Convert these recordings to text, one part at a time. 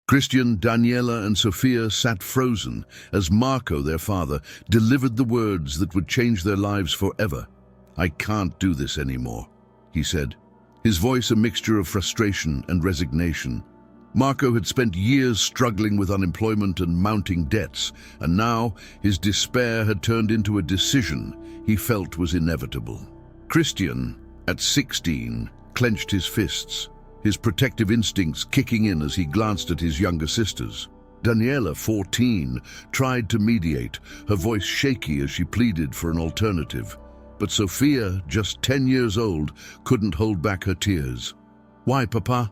Christian, Daniela, and Sophia sat frozen as Marco, their father, delivered the words that would change their lives forever. "I can't do this anymore," he said, his voice a mixture of frustration and resignation. Marco had spent years struggling with unemployment and mounting debts, and now his despair had turned into a decision he felt was inevitable. Christian, at 16, clenched his fists, his protective instincts kicking in as he glanced at his younger sisters. Daniela, 14, tried to mediate, her voice shaky as she pleaded for an alternative. But Sophia, just 10 years old, couldn't hold back her tears. "Why, Papa?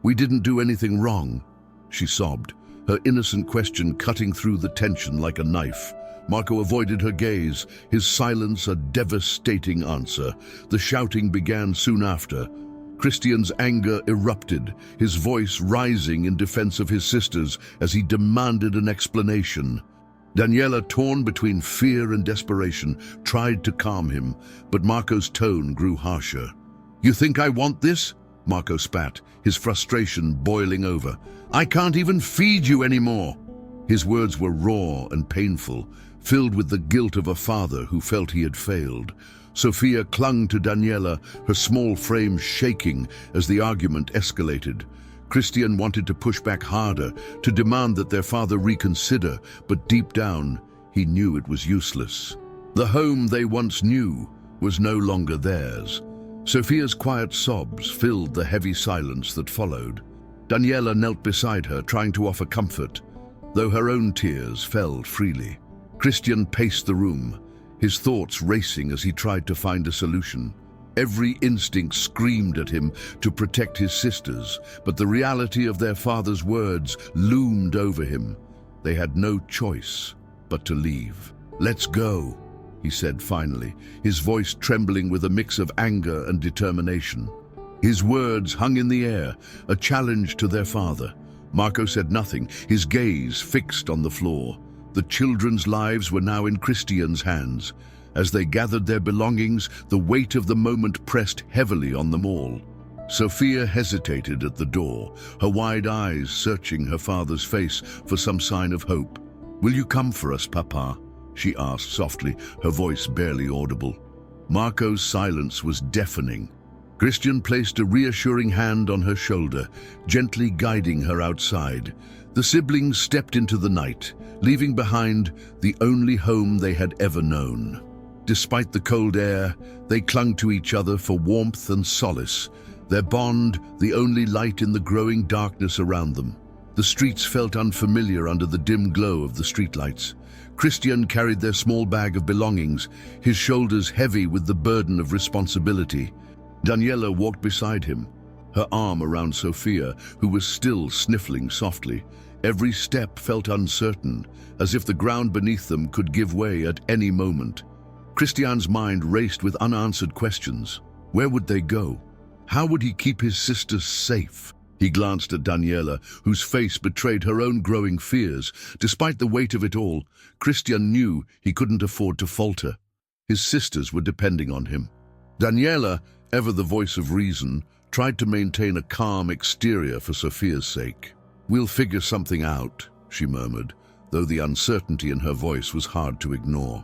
We didn't do anything wrong," she sobbed, her innocent question cutting through the tension like a knife. Marco avoided her gaze, his silence a devastating answer. The shouting began soon after. Christian's anger erupted, his voice rising in defense of his sisters as he demanded an explanation. Daniela, torn between fear and desperation, tried to calm him, but Marco's tone grew harsher. "You think I want this?" Marco spat, his frustration boiling over. "I can't even feed you anymore." His words were raw and painful, filled with the guilt of a father who felt he had failed. Sophia clung to Daniela, her small frame shaking as the argument escalated. Christian wanted to push back harder, to demand that their father reconsider, but deep down, he knew it was useless. The home they once knew was no longer theirs. Sophia's quiet sobs filled the heavy silence that followed. Daniela knelt beside her, trying to offer comfort, though her own tears fell freely. Christian paced the room, his thoughts racing as he tried to find a solution. Every instinct screamed at him to protect his sisters, but the reality of their father's words loomed over him. They had no choice but to leave. "Let's go," he said finally, his voice trembling with a mix of anger and determination. His words hung in the air, a challenge to their father. Marco said nothing, his gaze fixed on the floor. The children's lives were now in Christian's hands. As they gathered their belongings, the weight of the moment pressed heavily on them all. Sophia hesitated at the door, her wide eyes searching her father's face for some sign of hope. "Will you come for us, Papa?" she asked softly, her voice barely audible. Marco's silence was deafening. Christian placed a reassuring hand on her shoulder, gently guiding her outside. The siblings stepped into the night, leaving behind the only home they had ever known. Despite the cold air, they clung to each other for warmth and solace, their bond the only light in the growing darkness around them. The streets felt unfamiliar under the dim glow of the streetlights. Christian carried their small bag of belongings, his shoulders heavy with the burden of responsibility. Daniela walked beside him, her arm around Sophia, who was still sniffling softly. Every step felt uncertain, as if the ground beneath them could give way at any moment. Christian's mind raced with unanswered questions. Where would they go? How would he keep his sisters safe? He glanced at Daniela, whose face betrayed her own growing fears. Despite the weight of it all, Christian knew he couldn't afford to falter. His sisters were depending on him. Daniela, ever the voice of reason, tried to maintain a calm exterior for Sophia's sake. "We'll figure something out," she murmured, though the uncertainty in her voice was hard to ignore.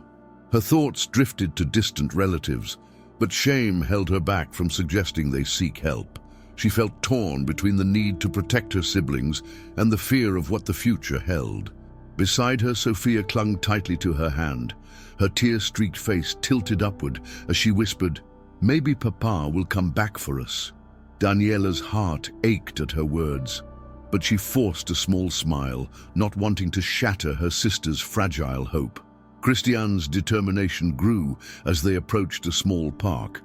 Her thoughts drifted to distant relatives, but shame held her back from suggesting they seek help. She felt torn between the need to protect her siblings and the fear of what the future held. Beside her, Sophia clung tightly to her hand, her tear-streaked face tilted upward as she whispered, "Maybe Papa will come back for us." Daniela's heart ached at her words, but she forced a small smile, not wanting to shatter her sister's fragile hope. Christian's determination grew as they approached a small park.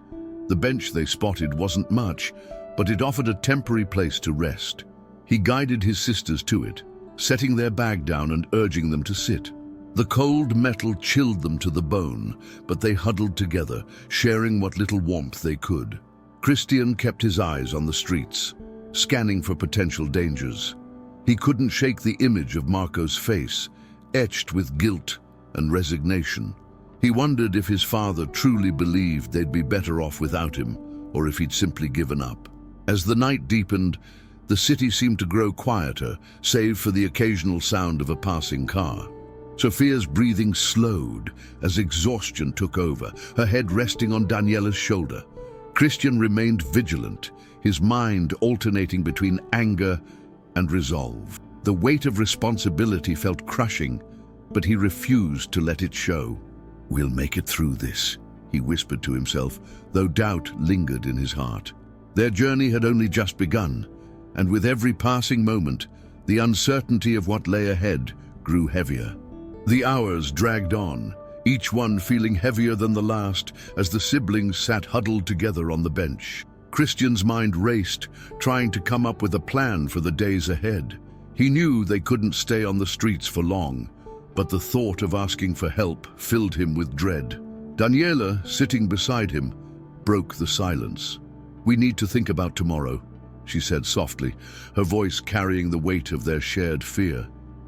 The bench they spotted wasn't much, but it offered a temporary place to rest. He guided his sisters to it, setting their bag down and urging them to sit. The cold metal chilled them to the bone, but they huddled together, sharing what little warmth they could. Christian kept his eyes on the streets, scanning for potential dangers. He couldn't shake the image of Marco's face, etched with guilt and resignation. He wondered if his father truly believed they'd be better off without him, or if he'd simply given up. As the night deepened, The city seemed to grow quieter, save for the occasional sound of a passing car. Sophia's breathing slowed as exhaustion took over, her head resting on Daniela's shoulder. Christian remained vigilant, his mind alternating between anger and resolve. The weight of responsibility felt crushing, but he refused to let it show. "We'll make it through this," he whispered to himself, though doubt lingered in his heart. Their journey had only just begun, and with every passing moment, the uncertainty of what lay ahead grew heavier. The hours dragged on, each one feeling heavier than the last as the siblings sat huddled together on the bench. Christian's mind raced, trying to come up with a plan for the days ahead. He knew they couldn't stay on the streets for long, but the thought of asking for help filled him with dread. Daniela, sitting beside him, broke the silence. "We need to think about tomorrow," she said softly, her voice carrying the weight of their shared fear.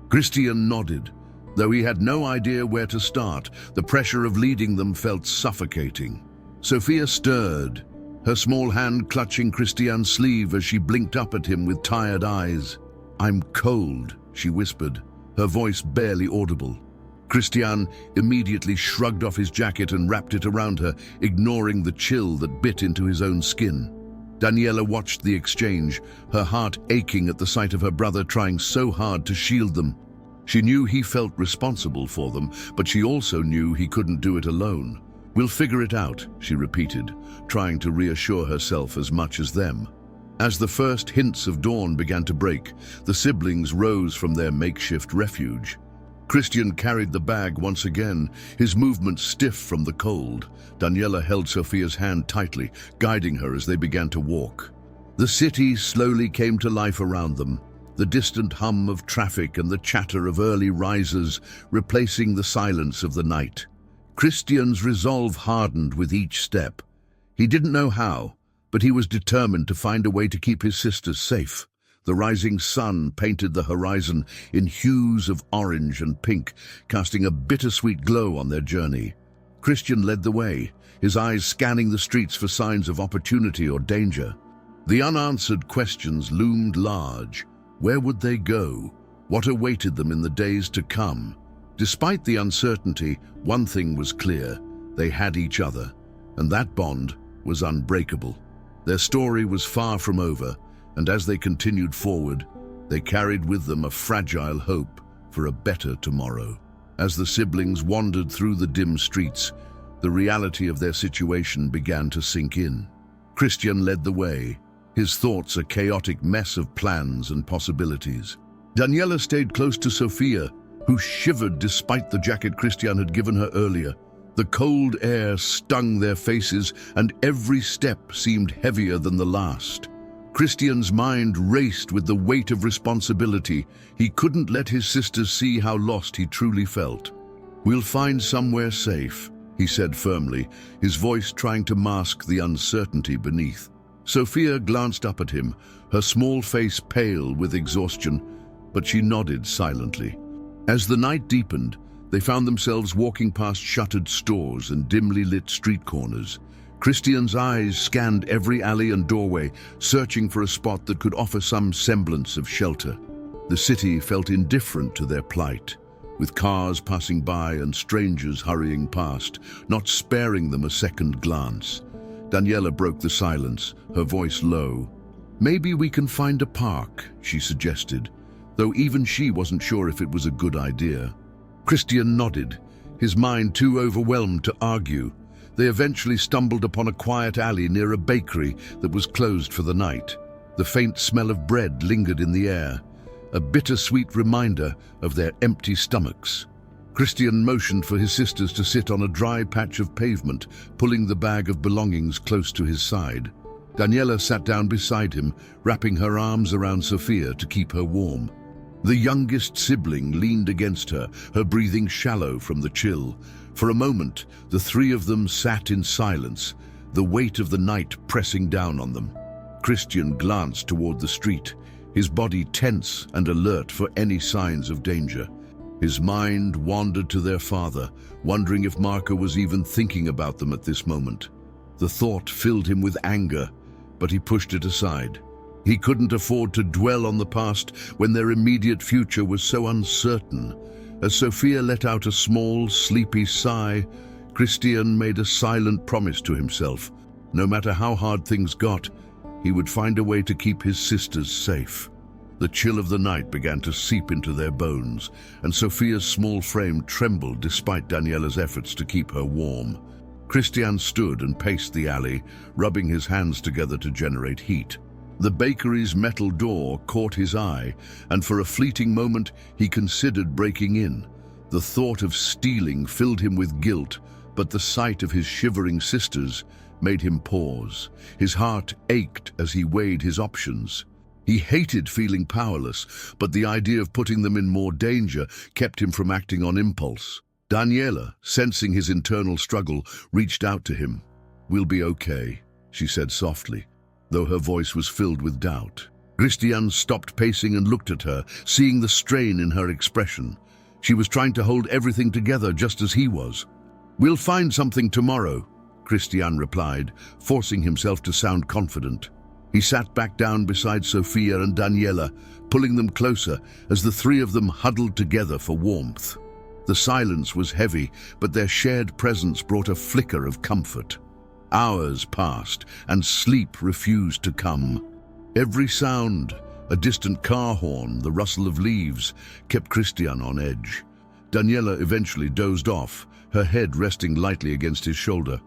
Christian nodded. Though he had no idea where to start, the pressure of leading them felt suffocating. Sophia stirred, her small hand clutching Christian's sleeve as she blinked up at him with tired eyes. "I'm cold," she whispered, her voice barely audible. Christian immediately shrugged off his jacket and wrapped it around her, ignoring the chill that bit into his own skin. Daniela watched the exchange, her heart aching at the sight of her brother trying so hard to shield them. She knew he felt responsible for them, but she also knew he couldn't do it alone. "We'll figure it out," she repeated, trying to reassure herself as much as them. As the first hints of dawn began to break, the siblings rose from their makeshift refuge. Christian carried the bag once again, his movements stiff from the cold. Daniela held Sophia's hand tightly, guiding her as they began to walk. The city slowly came to life around them, the distant hum of traffic and the chatter of early risers replacing the silence of the night. Christian's resolve hardened with each step. He didn't know how, but he was determined to find a way to keep his sisters safe. The rising sun painted the horizon in hues of orange and pink, casting a bittersweet glow on their journey. Christian led the way, his eyes scanning the streets for signs of opportunity or danger. The unanswered questions loomed large. Where would they go? What awaited them in the days to come? Despite the uncertainty, one thing was clear: they had each other, and that bond was unbreakable. Their story was far from over, and as they continued forward, they carried with them a fragile hope for a better tomorrow. As the siblings wandered through the dim streets, the reality of their situation began to sink in. Christian led the way, his thoughts a chaotic mess of plans and possibilities. Daniela stayed close to Sophia, who shivered despite the jacket Christian had given her earlier. The cold air stung their faces, and every step seemed heavier than the last. Christian's mind raced with the weight of responsibility. He couldn't let his sisters see how lost he truly felt. "We'll find somewhere safe," he said firmly, his voice trying to mask the uncertainty beneath. Sophia glanced up at him, her small face pale with exhaustion, but she nodded silently. As the night deepened, they found themselves walking past shuttered stores and dimly lit street corners. Christian's eyes scanned every alley and doorway, searching for a spot that could offer some semblance of shelter. The city felt indifferent to their plight, with cars passing by and strangers hurrying past, not sparing them a second glance. Daniela broke the silence, her voice low. "Maybe we can find a park," she suggested, though even she wasn't sure if it was a good idea. Christian nodded, his mind too overwhelmed to argue. They eventually stumbled upon a quiet alley near a bakery that was closed for the night. The faint smell of bread lingered in the air, a bittersweet reminder of their empty stomachs. Christian motioned for his sisters to sit on a dry patch of pavement, pulling the bag of belongings close to his side. Daniela sat down beside him, wrapping her arms around Sophia to keep her warm. The youngest sibling leaned against her, her breathing shallow from the chill. For a moment, the three of them sat in silence, the weight of the night pressing down on them. Christian glanced toward the street, his body tense and alert for any signs of danger. His mind wandered to their father, wondering if Marco was even thinking about them at this moment. The thought filled him with anger, but he pushed it aside. He couldn't afford to dwell on the past when their immediate future was so uncertain. As Sophia let out a small, sleepy sigh, Christian made a silent promise to himself. No matter how hard things got, he would find a way to keep his sisters safe. The chill of the night began to seep into their bones, and Sophia's small frame trembled despite Daniela's efforts to keep her warm. Christian stood and paced the alley, rubbing his hands together to generate heat. The bakery's metal door caught his eye, and for a fleeting moment he considered breaking in. The thought of stealing filled him with guilt, but the sight of his shivering sisters made him pause. His heart ached as he weighed his options. He hated feeling powerless, but the idea of putting them in more danger kept him from acting on impulse. Daniela, sensing his internal struggle, reached out to him. "We'll be okay," she said softly, though her voice was filled with doubt. Christian stopped pacing and looked at her, seeing the strain in her expression. She was trying to hold everything together just as he was. "We'll find something tomorrow," Christian replied, forcing himself to sound confident. He sat back down beside Sophia and Daniela, pulling them closer as the three of them huddled together for warmth. The silence was heavy, but their shared presence brought a flicker of comfort. Hours passed, and sleep refused to come. Every sound, a distant car horn, the rustle of leaves, kept Christian on edge. Daniela eventually dozed off, her head resting lightly against his shoulder.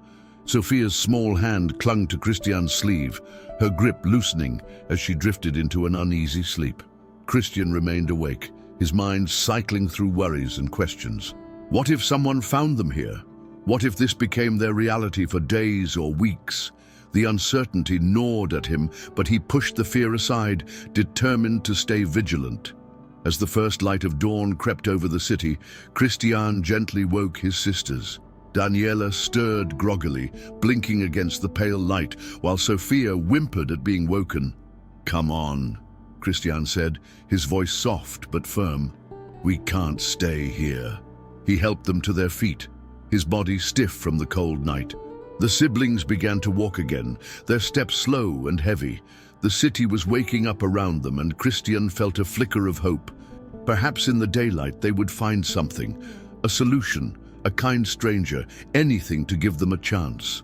Sophia's small hand clung to Christian's sleeve, her grip loosening as she drifted into an uneasy sleep. Christian remained awake, his mind cycling through worries and questions. What if someone found them here? What if this became their reality for days or weeks? The uncertainty gnawed at him, but he pushed the fear aside, determined to stay vigilant. As the first light of dawn crept over the city, Christian gently woke his sisters. Daniela stirred groggily, blinking against the pale light, while Sophia whimpered at being woken. "Come on," Christian said, his voice soft but firm. "We can't stay here." He helped them to their feet, his body stiff from the cold night. The siblings began to walk again, their steps slow and heavy. The city was waking up around them, and Christian felt a flicker of hope. Perhaps in the daylight they would find something, a solution, a kind stranger, anything to give them a chance.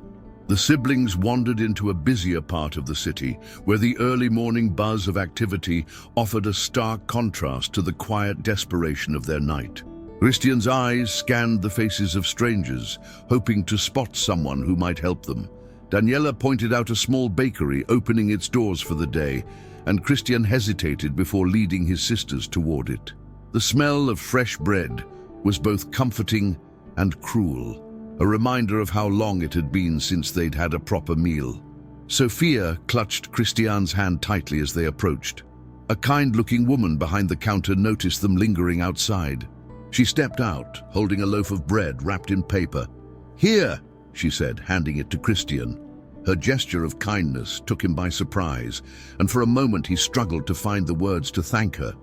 The siblings wandered into a busier part of the city, where the early morning buzz of activity offered a stark contrast to the quiet desperation of their night. Christian's eyes scanned the faces of strangers, hoping to spot someone who might help them. Daniela pointed out a small bakery opening its doors for the day, and Christian hesitated before leading his sisters toward it. The smell of fresh bread was both comforting and cruel, a reminder of how long it had been since they'd had a proper meal. Sophia clutched Christian's hand tightly as they approached. A kind-looking woman behind the counter noticed them lingering outside. She stepped out, holding a loaf of bread wrapped in paper. "Here," she said, handing it to Christian. Her gesture of kindness took him by surprise, and for a moment he struggled to find the words to thank her.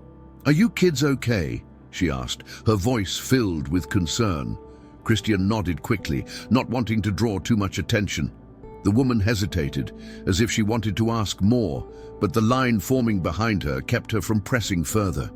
"Are you kids okay?" she asked, her voice filled with concern. Christian nodded quickly, not wanting to draw too much attention. The woman hesitated, as if she wanted to ask more, but the line forming behind her kept her from pressing further.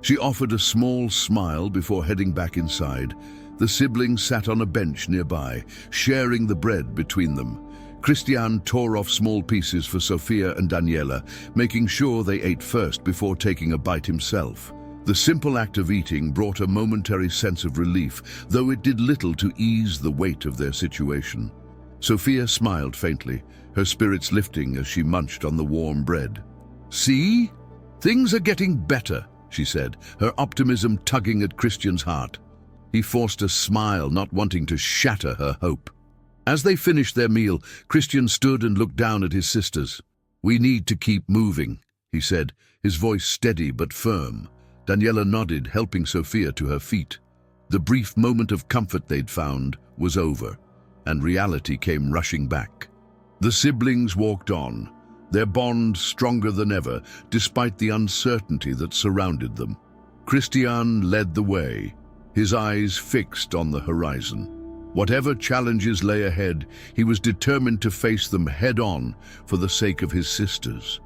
She offered a small smile before heading back inside. The siblings sat on a bench nearby, sharing the bread between them. Christian tore off small pieces for Sophia and Daniela, making sure they ate first before taking a bite himself. The simple act of eating brought a momentary sense of relief, though it did little to ease the weight of their situation. Sophia smiled faintly, her spirits lifting as she munched on the warm bread. "See? Things are getting better," she said, her optimism tugging at Christian's heart. He forced a smile, not wanting to shatter her hope. As they finished their meal, Christian stood and looked down at his sisters. "We need to keep moving," he said, his voice steady but firm. Daniela nodded, helping Sophia to her feet. The brief moment of comfort they'd found was over, and reality came rushing back. The siblings walked on, their bond stronger than ever, despite the uncertainty that surrounded them. Christian led the way, his eyes fixed on the horizon. Whatever challenges lay ahead, he was determined to face them head-on for the sake of his sisters.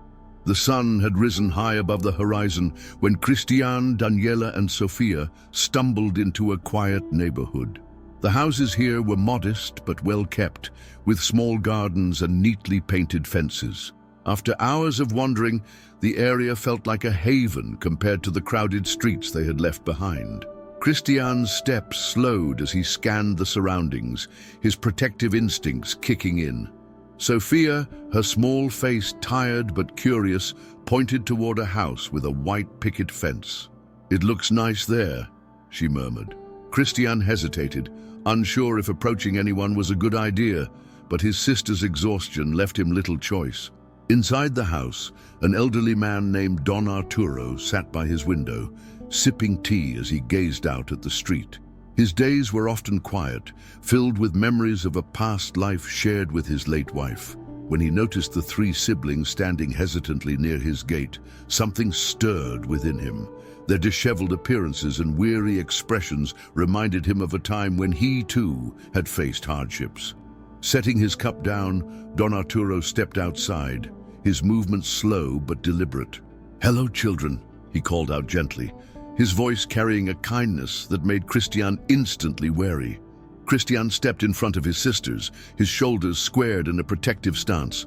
The sun had risen high above the horizon when Christian, Daniela, and Sofia stumbled into a quiet neighborhood. The houses here were modest but well kept, with small gardens and neatly painted fences. After hours of wandering, the area felt like a haven compared to the crowded streets they had left behind. Christian's steps slowed as he scanned the surroundings, his protective instincts kicking in. Sofia, her small face tired but curious, pointed toward a house with a white picket fence. "It looks nice there," she murmured. Christian hesitated, unsure if approaching anyone was a good idea, but his sister's exhaustion left him little choice. Inside the house, an elderly man named Don Arturo sat by his window, sipping tea as he gazed out at the street. His days were often quiet, filled with memories of a past life shared with his late wife. When he noticed the three siblings standing hesitantly near his gate, something stirred within him. Their disheveled appearances and weary expressions reminded him of a time when he, too, had faced hardships. Setting his cup down, Don Arturo stepped outside, his movements slow but deliberate. "Hello, children," he called out gently, his voice carrying a kindness that made Christian instantly wary. Christian stepped in front of his sisters, his shoulders squared in a protective stance.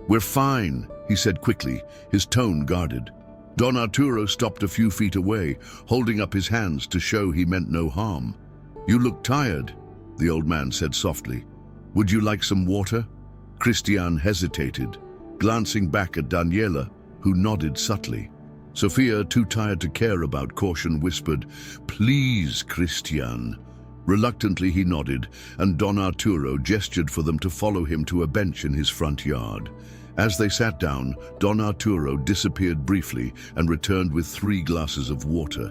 "We're fine," he said quickly, his tone guarded. Don Arturo stopped a few feet away, holding up his hands to show he meant no harm. "You look tired," the old man said softly. "Would you like some water?" Christian hesitated, glancing back at Daniela, who nodded subtly. Sofia, too tired to care about caution, whispered, "Please, Christian." Reluctantly he nodded, and Don Arturo gestured for them to follow him to a bench in his front yard. As they sat down, Don Arturo disappeared briefly and returned with 3 glasses of water.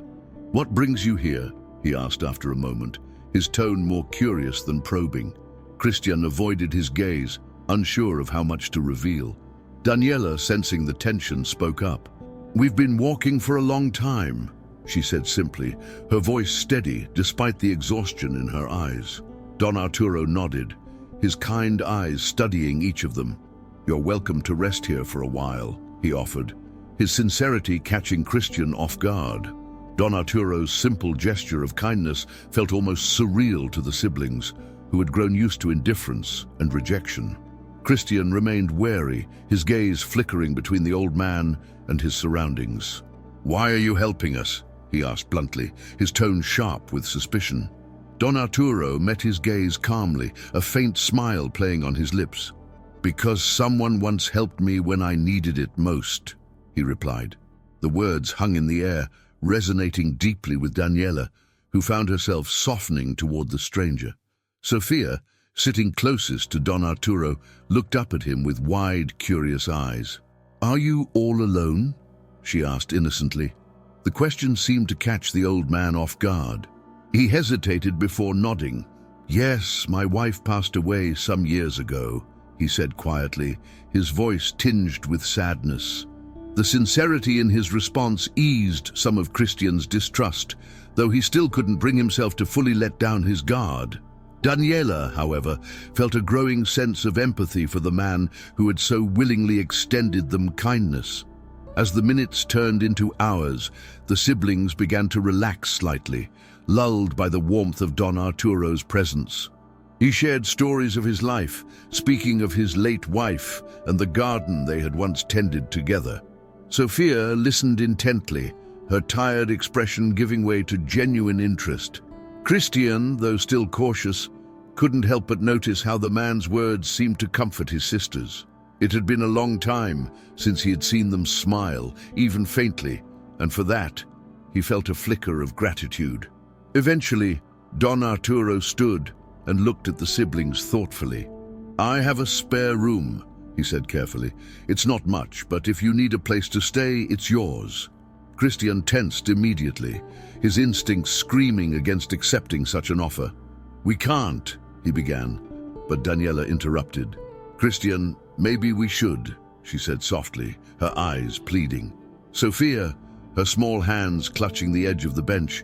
"What brings you here?" he asked after a moment, his tone more curious than probing. Christian avoided his gaze, unsure of how much to reveal. Daniela, sensing the tension, spoke up. "We've been walking for a long time," she said simply, her voice steady despite the exhaustion in her eyes. Don Arturo nodded, his kind eyes studying each of them. "You're welcome to rest here for a while," he offered, his sincerity catching Christian off guard. Don Arturo's simple gesture of kindness felt almost surreal to the siblings, who had grown used to indifference and rejection. Christian remained wary, his gaze flickering between the old man and his surroundings. "Why are you helping us?" he asked bluntly, his tone sharp with suspicion. Don Arturo met his gaze calmly, a faint smile playing on his lips. "Because someone once helped me when I needed it most," he replied. The words hung in the air, resonating deeply with Daniela, who found herself softening toward the stranger. Sofia, sitting closest to Don Arturo, looked up at him with wide, curious eyes. "Are you all alone?" she asked innocently. The question seemed to catch the old man off guard. He hesitated before nodding. "Yes, my wife passed away some years ago," he said quietly, his voice tinged with sadness. The sincerity in his response eased some of Christian's distrust, though he still couldn't bring himself to fully let down his guard. Daniela, however, felt a growing sense of empathy for the man who had so willingly extended them kindness. As the minutes turned into hours, the siblings began to relax slightly, lulled by the warmth of Don Arturo's presence. He shared stories of his life, speaking of his late wife and the garden they had once tended together. Sofia listened intently, her tired expression giving way to genuine interest. Christian, though still cautious, couldn't help but notice how the man's words seemed to comfort his sisters. It had been a long time since he had seen them smile, even faintly, and for that, he felt a flicker of gratitude. Eventually, Don Arturo stood and looked at the siblings thoughtfully. "I have a spare room," he said carefully. "It's not much, but if you need a place to stay, it's yours." Christian tensed immediately, his instincts screaming against accepting such an offer. "We can't," he began, but Daniela interrupted. "Christian, maybe we should," she said softly, her eyes pleading. Sofia, her small hands clutching the edge of the bench,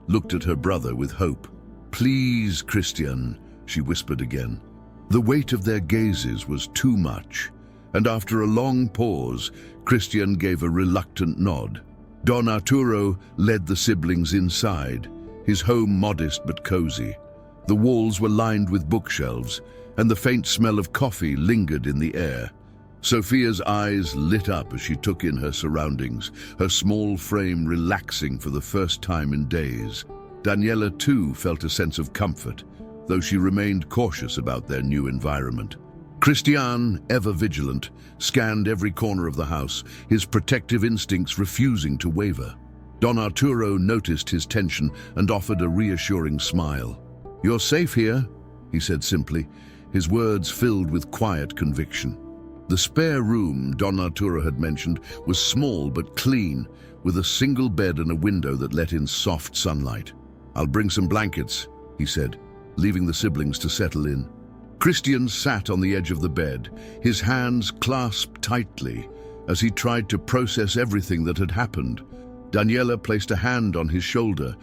looked at her brother with hope. "Please, Christian," she whispered again. The weight of their gazes was too much, and after a long pause, Christian gave a reluctant nod. Don Arturo led the siblings inside, his home modest but cozy. The walls were lined with bookshelves, and the faint smell of coffee lingered in the air. Sophia's eyes lit up as she took in her surroundings, her small frame relaxing for the first time in days. Daniela, too, felt a sense of comfort, though she remained cautious about their new environment. Christian, ever vigilant, scanned every corner of the house, his protective instincts refusing to waver. Don Arturo noticed his tension and offered a reassuring smile. "You're safe here," he said simply, his words filled with quiet conviction. The spare room Don Arturo had mentioned was small but clean, with a single bed and a window that let in soft sunlight. "I'll bring some blankets," he said, leaving the siblings to settle in. Christian sat on the edge of the bed, his hands clasped tightly as he tried to process everything that had happened. Daniela placed a hand on his shoulder,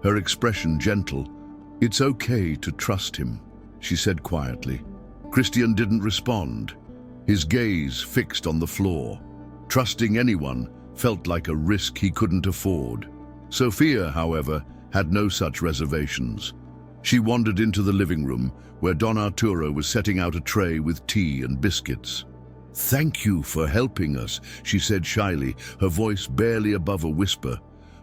her expression gentle. "It's okay to trust him," she said quietly. Christian didn't respond, his gaze fixed on the floor. Trusting anyone felt like a risk he couldn't afford. Sophia, however, had no such reservations. She wandered into the living room, where Don Arturo was setting out a tray with tea and biscuits. "Thank you for helping us," she said shyly, her voice barely above a whisper.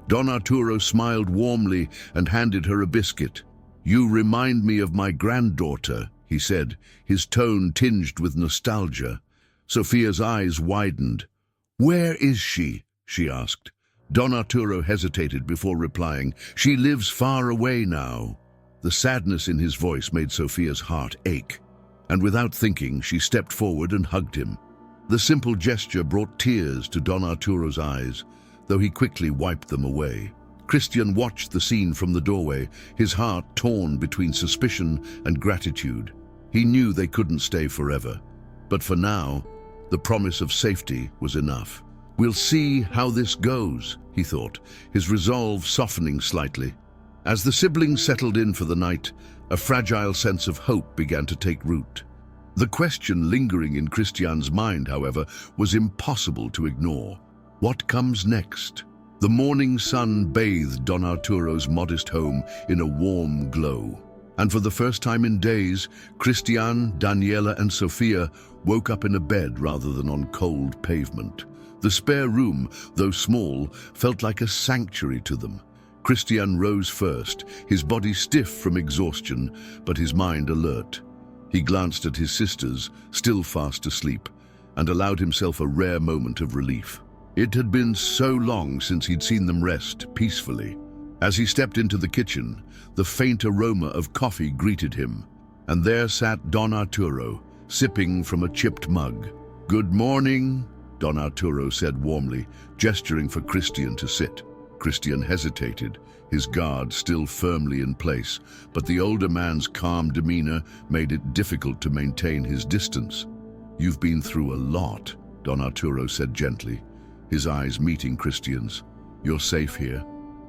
Don Arturo smiled warmly and handed her a biscuit. "You remind me of my granddaughter," he said, his tone tinged with nostalgia. Sophia's eyes widened. "Where is she?" she asked. Don Arturo hesitated before replying. "She lives far away now." The sadness in his voice made Sophia's heart ache, and without thinking, she stepped forward and hugged him. The simple gesture brought tears to Don Arturo's eyes, though he quickly wiped them away. Christian watched the scene from the doorway, his heart torn between suspicion and gratitude. He knew they couldn't stay forever, but for now, the promise of safety was enough. "We'll see how this goes," he thought, his resolve softening slightly. As the siblings settled in for the night, a fragile sense of hope began to take root. The question lingering in Christian's mind, however, was impossible to ignore. What comes next? The morning sun bathed Don Arturo's modest home in a warm glow. And for the first time in days, Christian, Daniela, and Sophia woke up in a bed rather than on cold pavement. The spare room, though small, felt like a sanctuary to them. Christian rose first, his body stiff from exhaustion, but his mind alert. He glanced at his sisters, still fast asleep, and allowed himself a rare moment of relief. It had been so long since he'd seen them rest peacefully. As he stepped into the kitchen, the faint aroma of coffee greeted him, and there sat Don Arturo, sipping from a chipped mug. "Good morning," Don Arturo said warmly, gesturing for Christian to sit. Christian hesitated, his guard still firmly in place, but the older man's calm demeanor made it difficult to maintain his distance. "You've been through a lot," Don Arturo said gently, his eyes meeting Christian's. "You're safe here."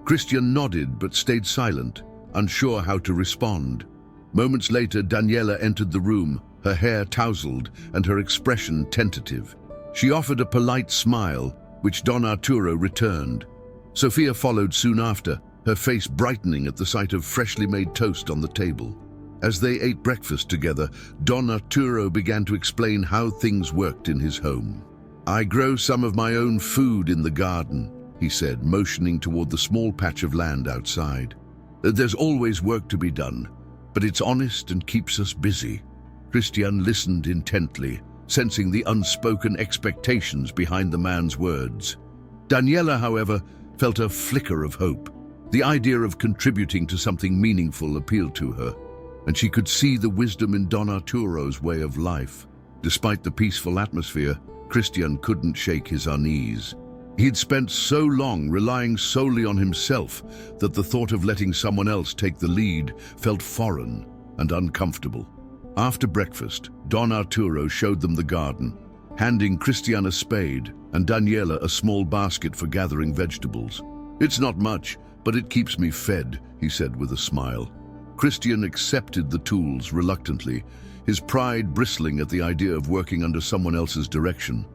Christian nodded but stayed silent, unsure how to respond. Moments later, Daniela entered the room, her hair tousled and her expression tentative. She offered a polite smile, which Don Arturo returned. Sophia followed soon after, her face brightening at the sight of freshly made toast on the table. As they ate breakfast together, Don Arturo began to explain how things worked in his home. "I grow some of my own food in the garden," he said, motioning toward the small patch of land outside. "There's always work to be done, but it's honest and keeps us busy." Christian listened intently, sensing the unspoken expectations behind the man's words. Daniela, however, felt a flicker of hope. The idea of contributing to something meaningful appealed to her, and she could see the wisdom in Don Arturo's way of life. Despite the peaceful atmosphere, Christian couldn't shake his unease. He'd spent so long relying solely on himself that the thought of letting someone else take the lead felt foreign and uncomfortable. After breakfast, Don Arturo showed them the garden, handing Christian a spade and Daniela a small basket for gathering vegetables. "It's not much, but it keeps me fed," he said with a smile. Christian accepted the tools reluctantly, his pride bristling at the idea of working under someone else's direction.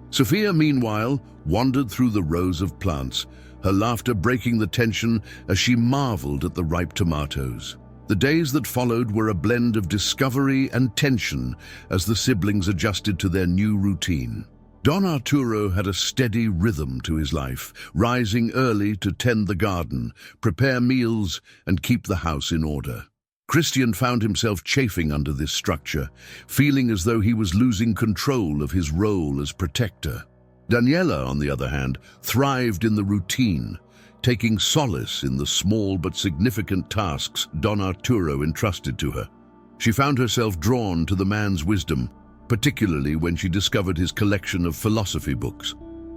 Sophia, meanwhile, wandered through the rows of plants, her laughter breaking the tension as she marveled at the ripe tomatoes. The days that followed were a blend of discovery and tension as the siblings adjusted to their new routine. Don Arturo had a steady rhythm to his life, rising early to tend the garden, prepare meals, and keep the house in order. Christian found himself chafing under this structure, feeling as though he was losing control of his role as protector. Daniela, on the other hand, thrived in the routine, taking solace in the small but significant tasks Don Arturo entrusted to her. She found herself drawn to the man's wisdom, particularly when she discovered his collection of philosophy books.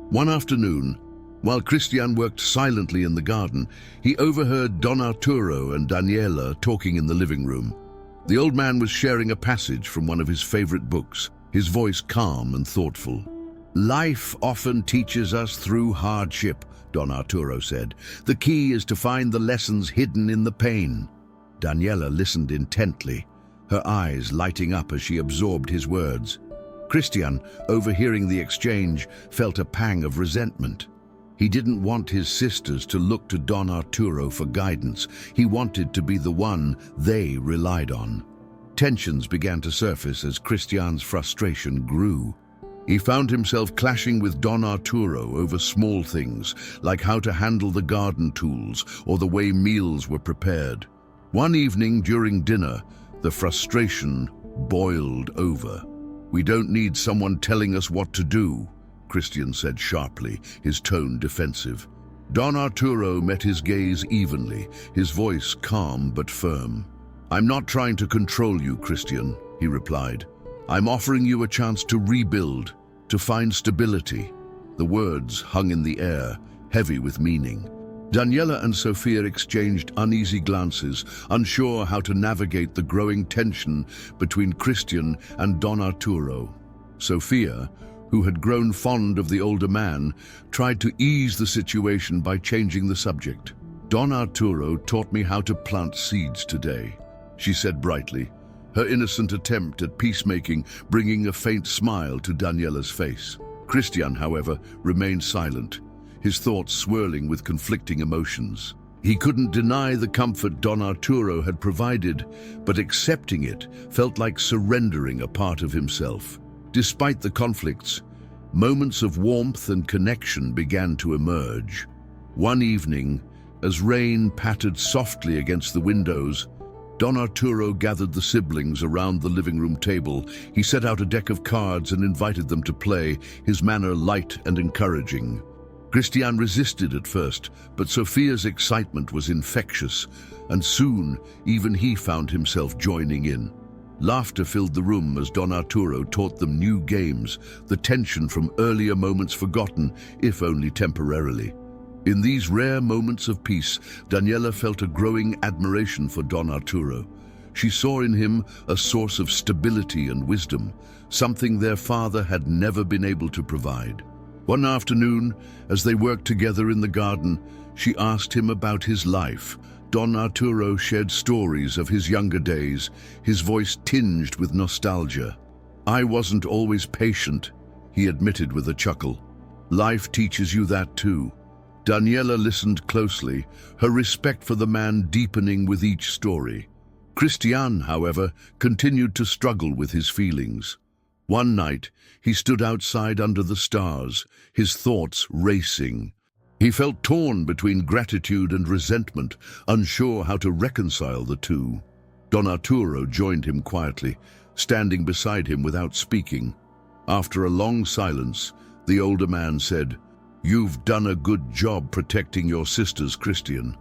One afternoon, while Christian worked silently in the garden, he overheard Don Arturo and Daniela talking in the living room. The old man was sharing a passage from one of his favorite books, his voice calm and thoughtful. "Life often teaches us through hardship," Don Arturo said. "The key is to find the lessons hidden in the pain." Daniela listened intently, her eyes lighting up as she absorbed his words. Christian, overhearing the exchange, felt a pang of resentment. He didn't want his sisters to look to Don Arturo for guidance. He wanted to be the one they relied on. Tensions began to surface as Christian's frustration grew. He found himself clashing with Don Arturo over small things, like how to handle the garden tools or the way meals were prepared. One evening during dinner, the frustration boiled over. "We don't need someone telling us what to do," Christian said sharply, his tone defensive. Don Arturo met his gaze evenly, his voice calm but firm. "I'm not trying to control you, Christian," he replied. "I'm offering you a chance to rebuild, to find stability." The words hung in the air, heavy with meaning. Daniela and Sophia exchanged uneasy glances, unsure how to navigate the growing tension between Christian and Don Arturo. Sophia, who had grown fond of the older man, tried to ease the situation by changing the subject. "Don Arturo taught me how to plant seeds today," she said brightly, her innocent attempt at peacemaking bringing a faint smile to Daniela's face. Christian, however, remained silent, his thoughts swirling with conflicting emotions. He couldn't deny the comfort Don Arturo had provided, but accepting it felt like surrendering a part of himself. Despite the conflicts, moments of warmth and connection began to emerge. One evening, as rain pattered softly against the windows, Don Arturo gathered the siblings around the living room table. He set out a deck of cards and invited them to play, his manner light and encouraging. Christian resisted at first, but Sophia's excitement was infectious, and soon even he found himself joining in. Laughter filled the room as Don Arturo taught them new games, the tension from earlier moments forgotten, if only temporarily. In these rare moments of peace, Daniela felt a growing admiration for Don Arturo. She saw in him a source of stability and wisdom, something their father had never been able to provide. One afternoon, as they worked together in the garden, she asked him about his life. Don Arturo shared stories of his younger days, his voice tinged with nostalgia. "I wasn't always patient," he admitted with a chuckle. "Life teaches you that too." Daniela listened closely, her respect for the man deepening with each story. Christian, however, continued to struggle with his feelings. One night, he stood outside under the stars, his thoughts racing. He felt torn between gratitude and resentment, unsure how to reconcile the two. Don Arturo joined him quietly, standing beside him without speaking. After a long silence, the older man said, "You've done a good job protecting your sisters, Christian,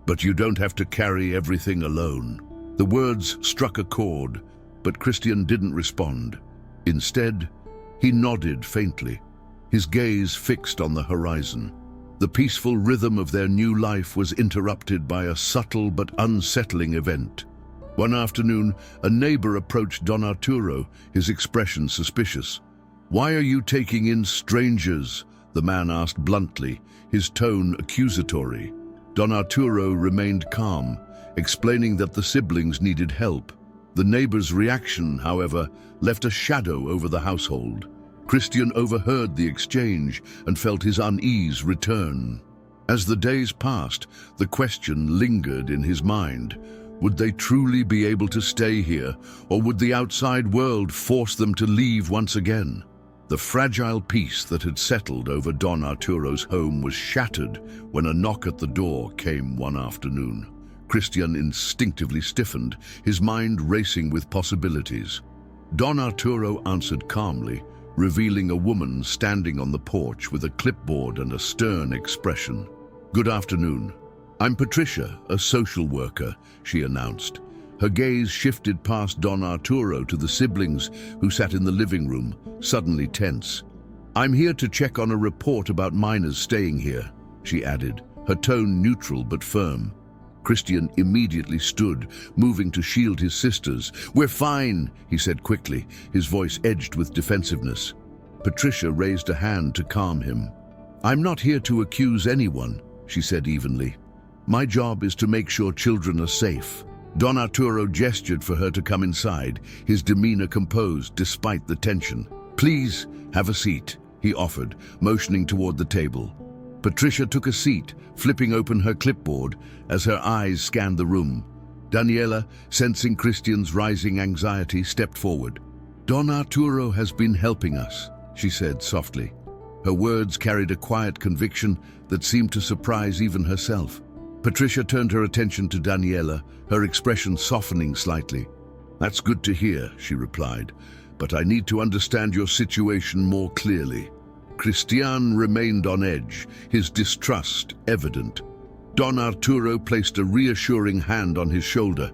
but you don't have to carry everything alone." The words struck a chord, but Christian didn't respond. Instead, he nodded faintly, his gaze fixed on the horizon. The peaceful rhythm of their new life was interrupted by a subtle but unsettling event. One afternoon, a neighbor approached Don Arturo, his expression suspicious. "Why are you taking in strangers?" the man asked bluntly, his tone accusatory. Don Arturo remained calm, explaining that the siblings needed help. The neighbor's reaction, however, left a shadow over the household. Christian overheard the exchange and felt his unease return. As the days passed, the question lingered in his mind. Would they truly be able to stay here, or would the outside world force them to leave once again? The fragile peace that had settled over Don Arturo's home was shattered when a knock at the door came one afternoon. Christian instinctively stiffened, his mind racing with possibilities. Don Arturo answered calmly, revealing a woman standing on the porch with a clipboard and a stern expression. "Good afternoon. I'm Patricia, a social worker," she announced. Her gaze shifted past Don Arturo to the siblings who sat in the living room, suddenly tense. "I'm here to check on a report about minors staying here," she added, her tone neutral but firm. Christian immediately stood, moving to shield his sisters. "We're fine," he said quickly, his voice edged with defensiveness. Patricia raised a hand to calm him. "I'm not here to accuse anyone," she said evenly. "My job is to make sure children are safe." Don Arturo gestured for her to come inside, his demeanor composed despite the tension. "Please, have a seat," he offered, motioning toward the table. Patricia took a seat, flipping open her clipboard as her eyes scanned the room. Daniela, sensing Christian's rising anxiety, stepped forward. "Don Arturo has been helping us," she said softly. Her words carried a quiet conviction that seemed to surprise even herself. Patricia turned her attention to Daniela, her expression softening slightly. "That's good to hear," she replied, "but I need to understand your situation more clearly." Christian remained on edge, his distrust evident. Don Arturo placed a reassuring hand on his shoulder.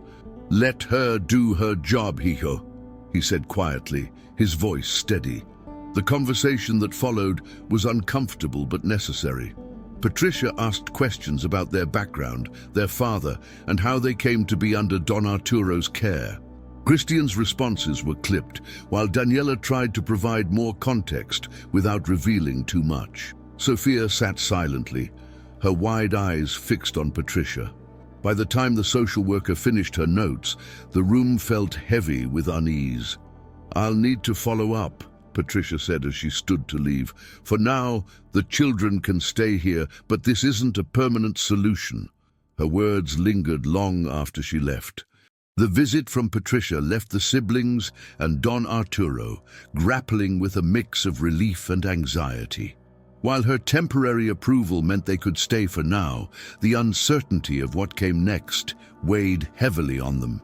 "Let her do her job, hijo," he said quietly, his voice steady. The conversation that followed was uncomfortable but necessary. Patricia asked questions about their background, their father, and how they came to be under Don Arturo's care. Christian's responses were clipped, while Daniela tried to provide more context without revealing too much. Sophia sat silently, her wide eyes fixed on Patricia. By the time the social worker finished her notes, the room felt heavy with unease. "I'll need to follow up," Patricia said as she stood to leave. "For now, the children can stay here, but this isn't a permanent solution." Her words lingered long after she left. The visit from Patricia left the siblings and Don Arturo grappling with a mix of relief and anxiety. While her temporary approval meant they could stay for now, the uncertainty of what came next weighed heavily on them.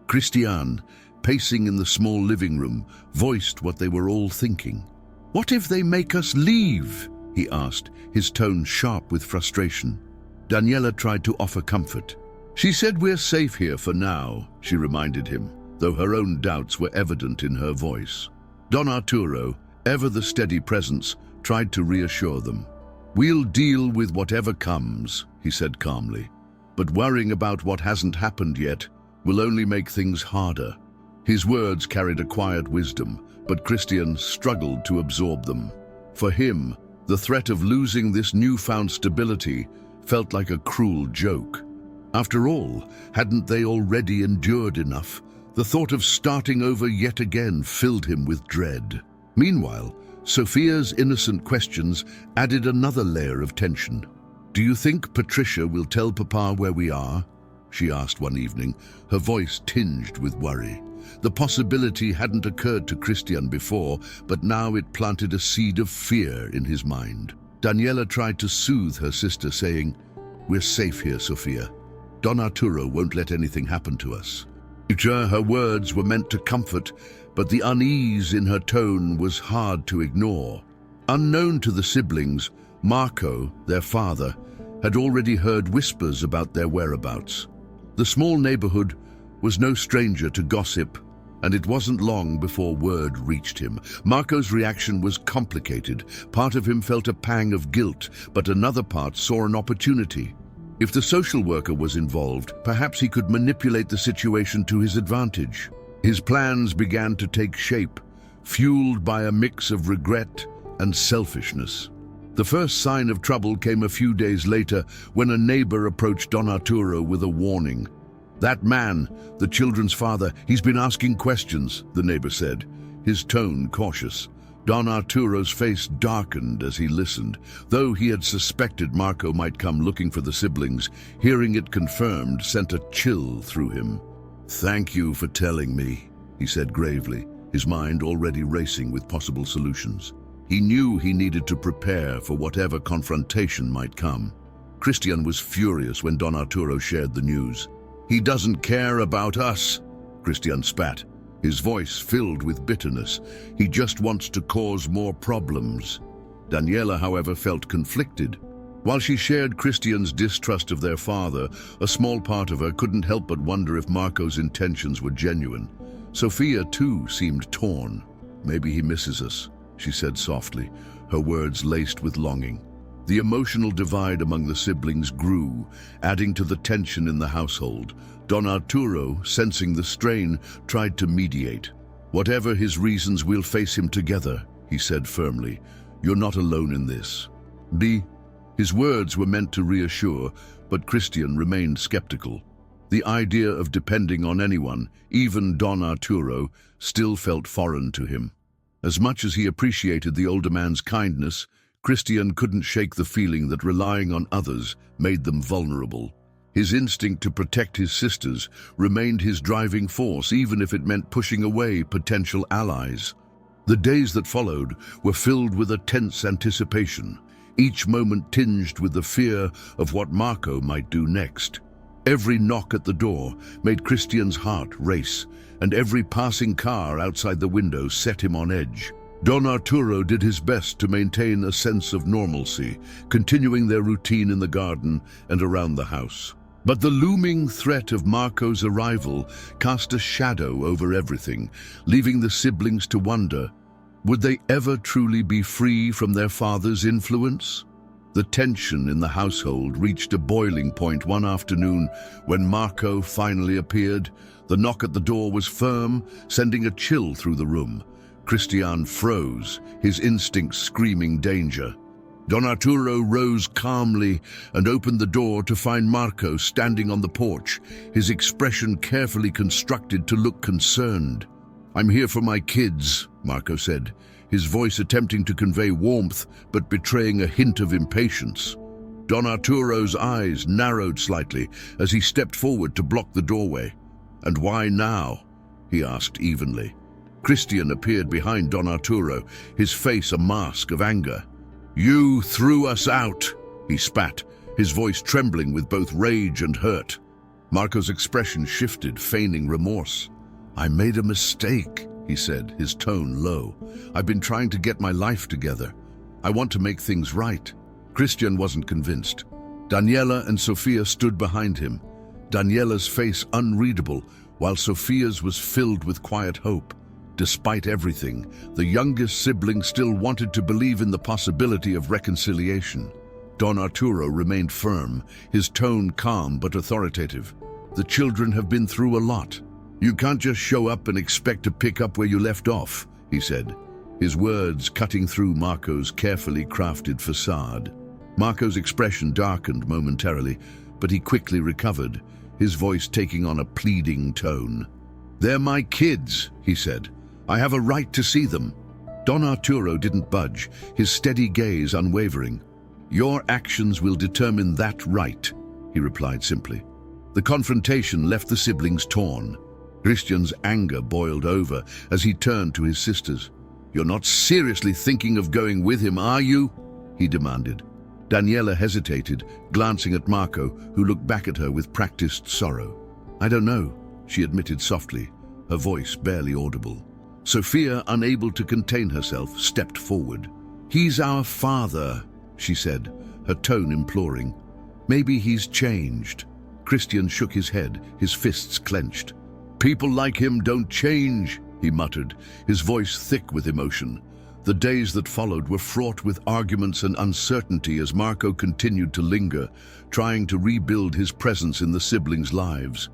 Christian, pacing in the small living room, voiced what they were all thinking. "What if they make us leave?" he asked, his tone sharp with frustration. Daniela tried to offer comfort. "She said we're safe here for now," she reminded him, though her own doubts were evident in her voice. Don Arturo, ever the steady presence, tried to reassure them. "We'll deal with whatever comes," he said calmly. "But worrying about what hasn't happened yet will only make things harder." His words carried a quiet wisdom, but Christian struggled to absorb them. For him, the threat of losing this newfound stability felt like a cruel joke. After all, hadn't they already endured enough? The thought of starting over yet again filled him with dread. Meanwhile, Sophia's innocent questions added another layer of tension. "Do you think Patricia will tell Papa where we are?" she asked one evening, her voice tinged with worry. The possibility hadn't occurred to Christian before, but now it planted a seed of fear in his mind. Daniela tried to soothe her sister, saying, "We're safe here, Sophia. Don Arturo won't let anything happen to us." Her words were meant to comfort, but the unease in her tone was hard to ignore. Unknown to the siblings, Marco, their father, had already heard whispers about their whereabouts. The small neighborhood was no stranger to gossip, and it wasn't long before word reached him. Marco's reaction was complicated. Part of him felt a pang of guilt, but another part saw an opportunity. If the social worker was involved, perhaps he could manipulate the situation to his advantage. His plans began to take shape, fueled by a mix of regret and selfishness. The first sign of trouble came a few days later when a neighbor approached Don Arturo with a warning. "That man, the children's father, he's been asking questions," the neighbor said, his tone cautious. Don Arturo's face darkened as he listened. Though he had suspected Marco might come looking for the siblings, hearing it confirmed sent a chill through him. "Thank you for telling me," he said gravely, his mind already racing with possible solutions. He knew he needed to prepare for whatever confrontation might come. Christian was furious when Don Arturo shared the news. "He doesn't care about us," Christian spat, his voice filled with bitterness. "He just wants to cause more problems." Daniela, however, felt conflicted. While she shared Christian's distrust of their father, a small part of her couldn't help but wonder if Marco's intentions were genuine. Sophia, too, seemed torn. "Maybe he misses us," she said softly, her words laced with longing. The emotional divide among the siblings grew, adding to the tension in the household. Don Arturo, sensing the strain, tried to mediate. "Whatever his reasons, we'll face him together," he said firmly. "You're not alone in this." His words were meant to reassure, but Christian remained skeptical. The idea of depending on anyone, even Don Arturo, still felt foreign to him. As much as he appreciated the older man's kindness, Christian couldn't shake the feeling that relying on others made them vulnerable. His instinct to protect his sisters remained his driving force, even if it meant pushing away potential allies. The days that followed were filled with a tense anticipation, each moment tinged with the fear of what Marco might do next. Every knock at the door made Christian's heart race, and every passing car outside the window set him on edge. Don Arturo did his best to maintain a sense of normalcy, continuing their routine in the garden and around the house. But the looming threat of Marco's arrival cast a shadow over everything, leaving the siblings to wonder, would they ever truly be free from their father's influence? The tension in the household reached a boiling point one afternoon when Marco finally appeared. The knock at the door was firm, sending a chill through the room. Christian froze, his instincts screaming danger. Don Arturo rose calmly and opened the door to find Marco standing on the porch, his expression carefully constructed to look concerned. "I'm here for my kids," Marco said, his voice attempting to convey warmth but betraying a hint of impatience. Don Arturo's eyes narrowed slightly as he stepped forward to block the doorway. "And why now?" he asked evenly. Christian appeared behind Don Arturo, his face a mask of anger. "You threw us out," he spat, his voice trembling with both rage and hurt. Marco's expression shifted, feigning remorse. "I made a mistake," he said, his tone low. "I've been trying to get my life together. I want to make things right." Christian wasn't convinced. Daniela and Sophia stood behind him, Daniela's face unreadable, while Sophia's was filled with quiet hope. Despite everything, the youngest sibling still wanted to believe in the possibility of reconciliation. Don Arturo remained firm, his tone calm but authoritative. "The children have been through a lot. You can't just show up and expect to pick up where you left off," he said, his words cutting through Marco's carefully crafted facade. Marco's expression darkened momentarily, but he quickly recovered, his voice taking on a pleading tone. "They're my kids," he said. "I have a right to see them." Don Arturo didn't budge, his steady gaze unwavering. "Your actions will determine that right," he replied simply. The confrontation left the siblings torn. Christian's anger boiled over as he turned to his sisters. "You're not seriously thinking of going with him, are you?" he demanded. Daniela hesitated, glancing at Marco, who looked back at her with practiced sorrow. "I don't know," she admitted softly, her voice barely audible. Sophia, unable to contain herself, stepped forward. "He's our father," she said, her tone imploring. "Maybe he's changed." Christian shook his head, his fists clenched. "People like him don't change," he muttered, his voice thick with emotion. The days that followed were fraught with arguments and uncertainty as Marco continued to linger, trying to rebuild his presence in the siblings' lives.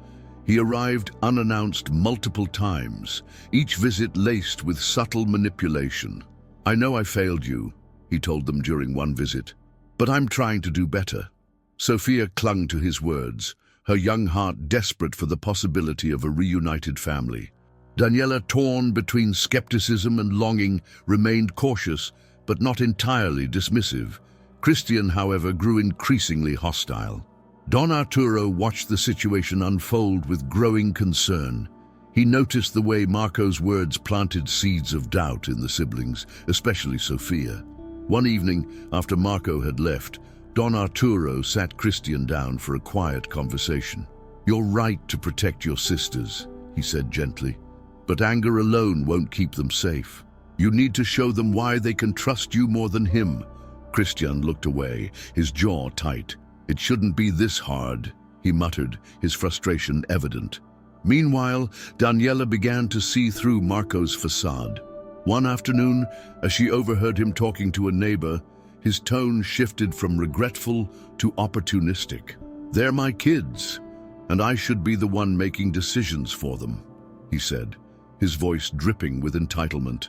He arrived unannounced multiple times, each visit laced with subtle manipulation. "I know I failed you," he told them during one visit, "but I'm trying to do better." Sophia clung to his words, her young heart desperate for the possibility of a reunited family. Daniela, torn between skepticism and longing, remained cautious, but not entirely dismissive. Christian, however, grew increasingly hostile. Don Arturo watched the situation unfold with growing concern. He noticed the way Marco's words planted seeds of doubt in the siblings, especially Sofia. One evening, after Marco had left, Don Arturo sat Christian down for a quiet conversation. "You're right to protect your sisters," he said gently. "But anger alone won't keep them safe. You need to show them why they can trust you more than him." Christian looked away, his jaw tight. "It shouldn't be this hard," he muttered, his frustration evident. Meanwhile, Daniela began to see through Marco's facade. One afternoon, as she overheard him talking to a neighbor, his tone shifted from regretful to opportunistic. "They're my kids, and I should be the one making decisions for them," he said, his voice dripping with entitlement.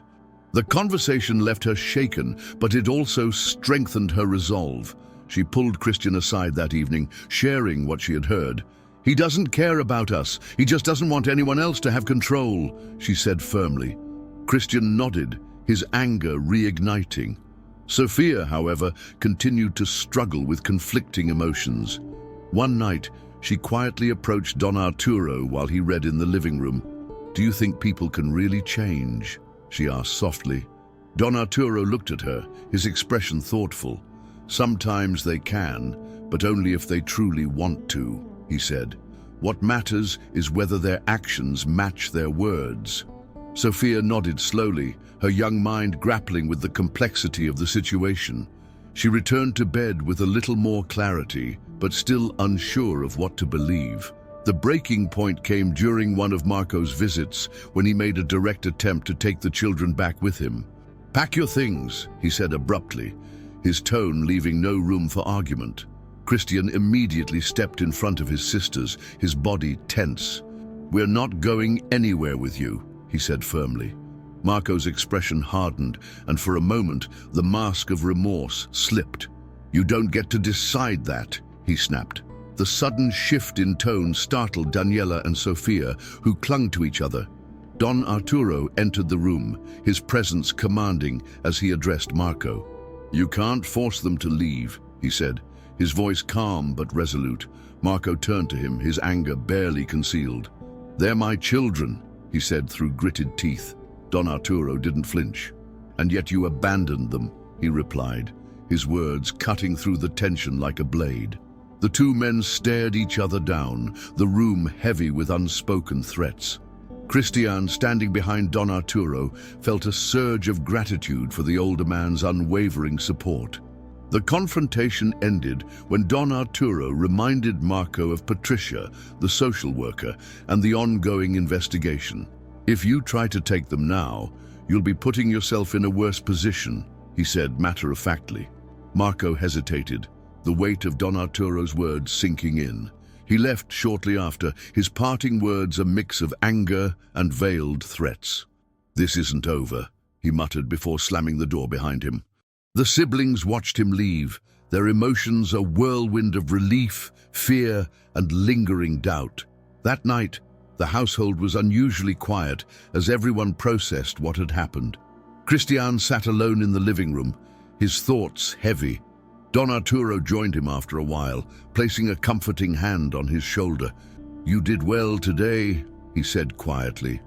The conversation left her shaken, but it also strengthened her resolve. She pulled Christian aside that evening, sharing what she had heard. "He doesn't care about us. He just doesn't want anyone else to have control," she said firmly. Christian nodded, his anger reigniting. Sofia, however, continued to struggle with conflicting emotions. One night, she quietly approached Don Arturo while he read in the living room. "Do you think people can really change?" she asked softly. Don Arturo looked at her, his expression thoughtful. "Sometimes they can, but only if they truly want to," he said. "What matters is whether their actions match their words." Sofia nodded slowly, her young mind grappling with the complexity of the situation. She returned to bed with a little more clarity, but still unsure of what to believe. The breaking point came during one of Marco's visits, when he made a direct attempt to take the children back with him. "Pack your things," he said abruptly, his tone leaving no room for argument. Christian immediately stepped in front of his sisters, his body tense. "We're not going anywhere with you," he said firmly. Marco's expression hardened, and for a moment, the mask of remorse slipped. "You don't get to decide that," he snapped. The sudden shift in tone startled Daniela and Sofia, who clung to each other. Don Arturo entered the room, his presence commanding as he addressed Marco. "You can't force them to leave," he said, his voice calm but resolute. Marco turned to him, his anger barely concealed. "They're my children," he said through gritted teeth. Don Arturo didn't flinch. "And yet you abandoned them," he replied, his words cutting through the tension like a blade. The two men stared each other down, the room heavy with unspoken threats. Christian, standing behind Don Arturo, felt a surge of gratitude for the older man's unwavering support. The confrontation ended when Don Arturo reminded Marco of Patricia, the social worker, and the ongoing investigation. "If you try to take them now, you'll be putting yourself in a worse position," he said matter-of-factly. Marco hesitated, the weight of Don Arturo's words sinking in. He left shortly after, his parting words a mix of anger and veiled threats. "This isn't over," he muttered before slamming the door behind him. The siblings watched him leave, their emotions a whirlwind of relief, fear, and lingering doubt. That night, the household was unusually quiet as everyone processed what had happened. Christian sat alone in the living room, his thoughts heavy. Don Arturo joined him after a while, placing a comforting hand on his shoulder. "You did well today," he said quietly.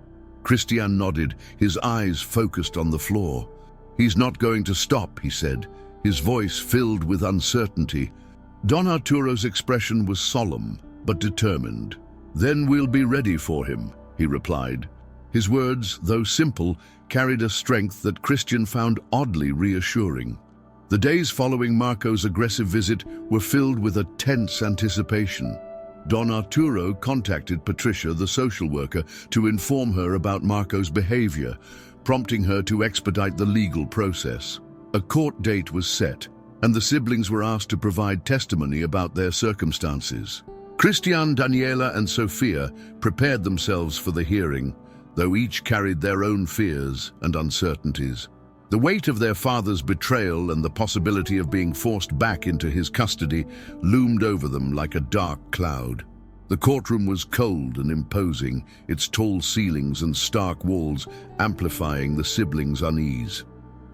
Christian nodded, his eyes focused on the floor. "He's not going to stop," he said, his voice filled with uncertainty. Don Arturo's expression was solemn, but determined. "Then we'll be ready for him," he replied. His words, though simple, carried a strength that Christian found oddly reassuring. The days following Marco's aggressive visit were filled with a tense anticipation. Don Arturo contacted Patricia, the social worker, to inform her about Marco's behavior, prompting her to expedite the legal process. A court date was set, and the siblings were asked to provide testimony about their circumstances. Christian, Daniela, and Sofia prepared themselves for the hearing, though each carried their own fears and uncertainties. The weight of their father's betrayal and the possibility of being forced back into his custody loomed over them like a dark cloud. The courtroom was cold and imposing, its tall ceilings and stark walls amplifying the siblings' unease.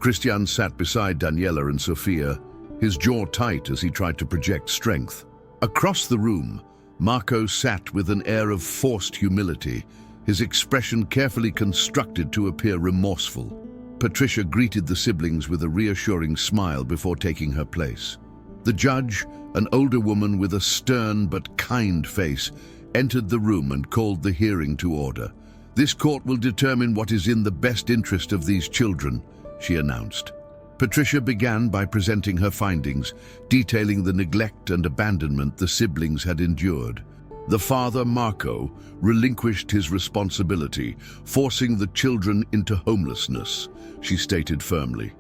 Christian sat beside Daniela and Sofia, his jaw tight as he tried to project strength. Across the room, Marco sat with an air of forced humility, his expression carefully constructed to appear remorseful. Patricia greeted the siblings with a reassuring smile before taking her place. The judge, an older woman with a stern but kind face, entered the room and called the hearing to order. "This court will determine what is in the best interest of these children," she announced. Patricia began by presenting her findings, detailing the neglect and abandonment the siblings had endured. The father, Marco, relinquished his responsibility, forcing the children into homelessness, she stated firmly.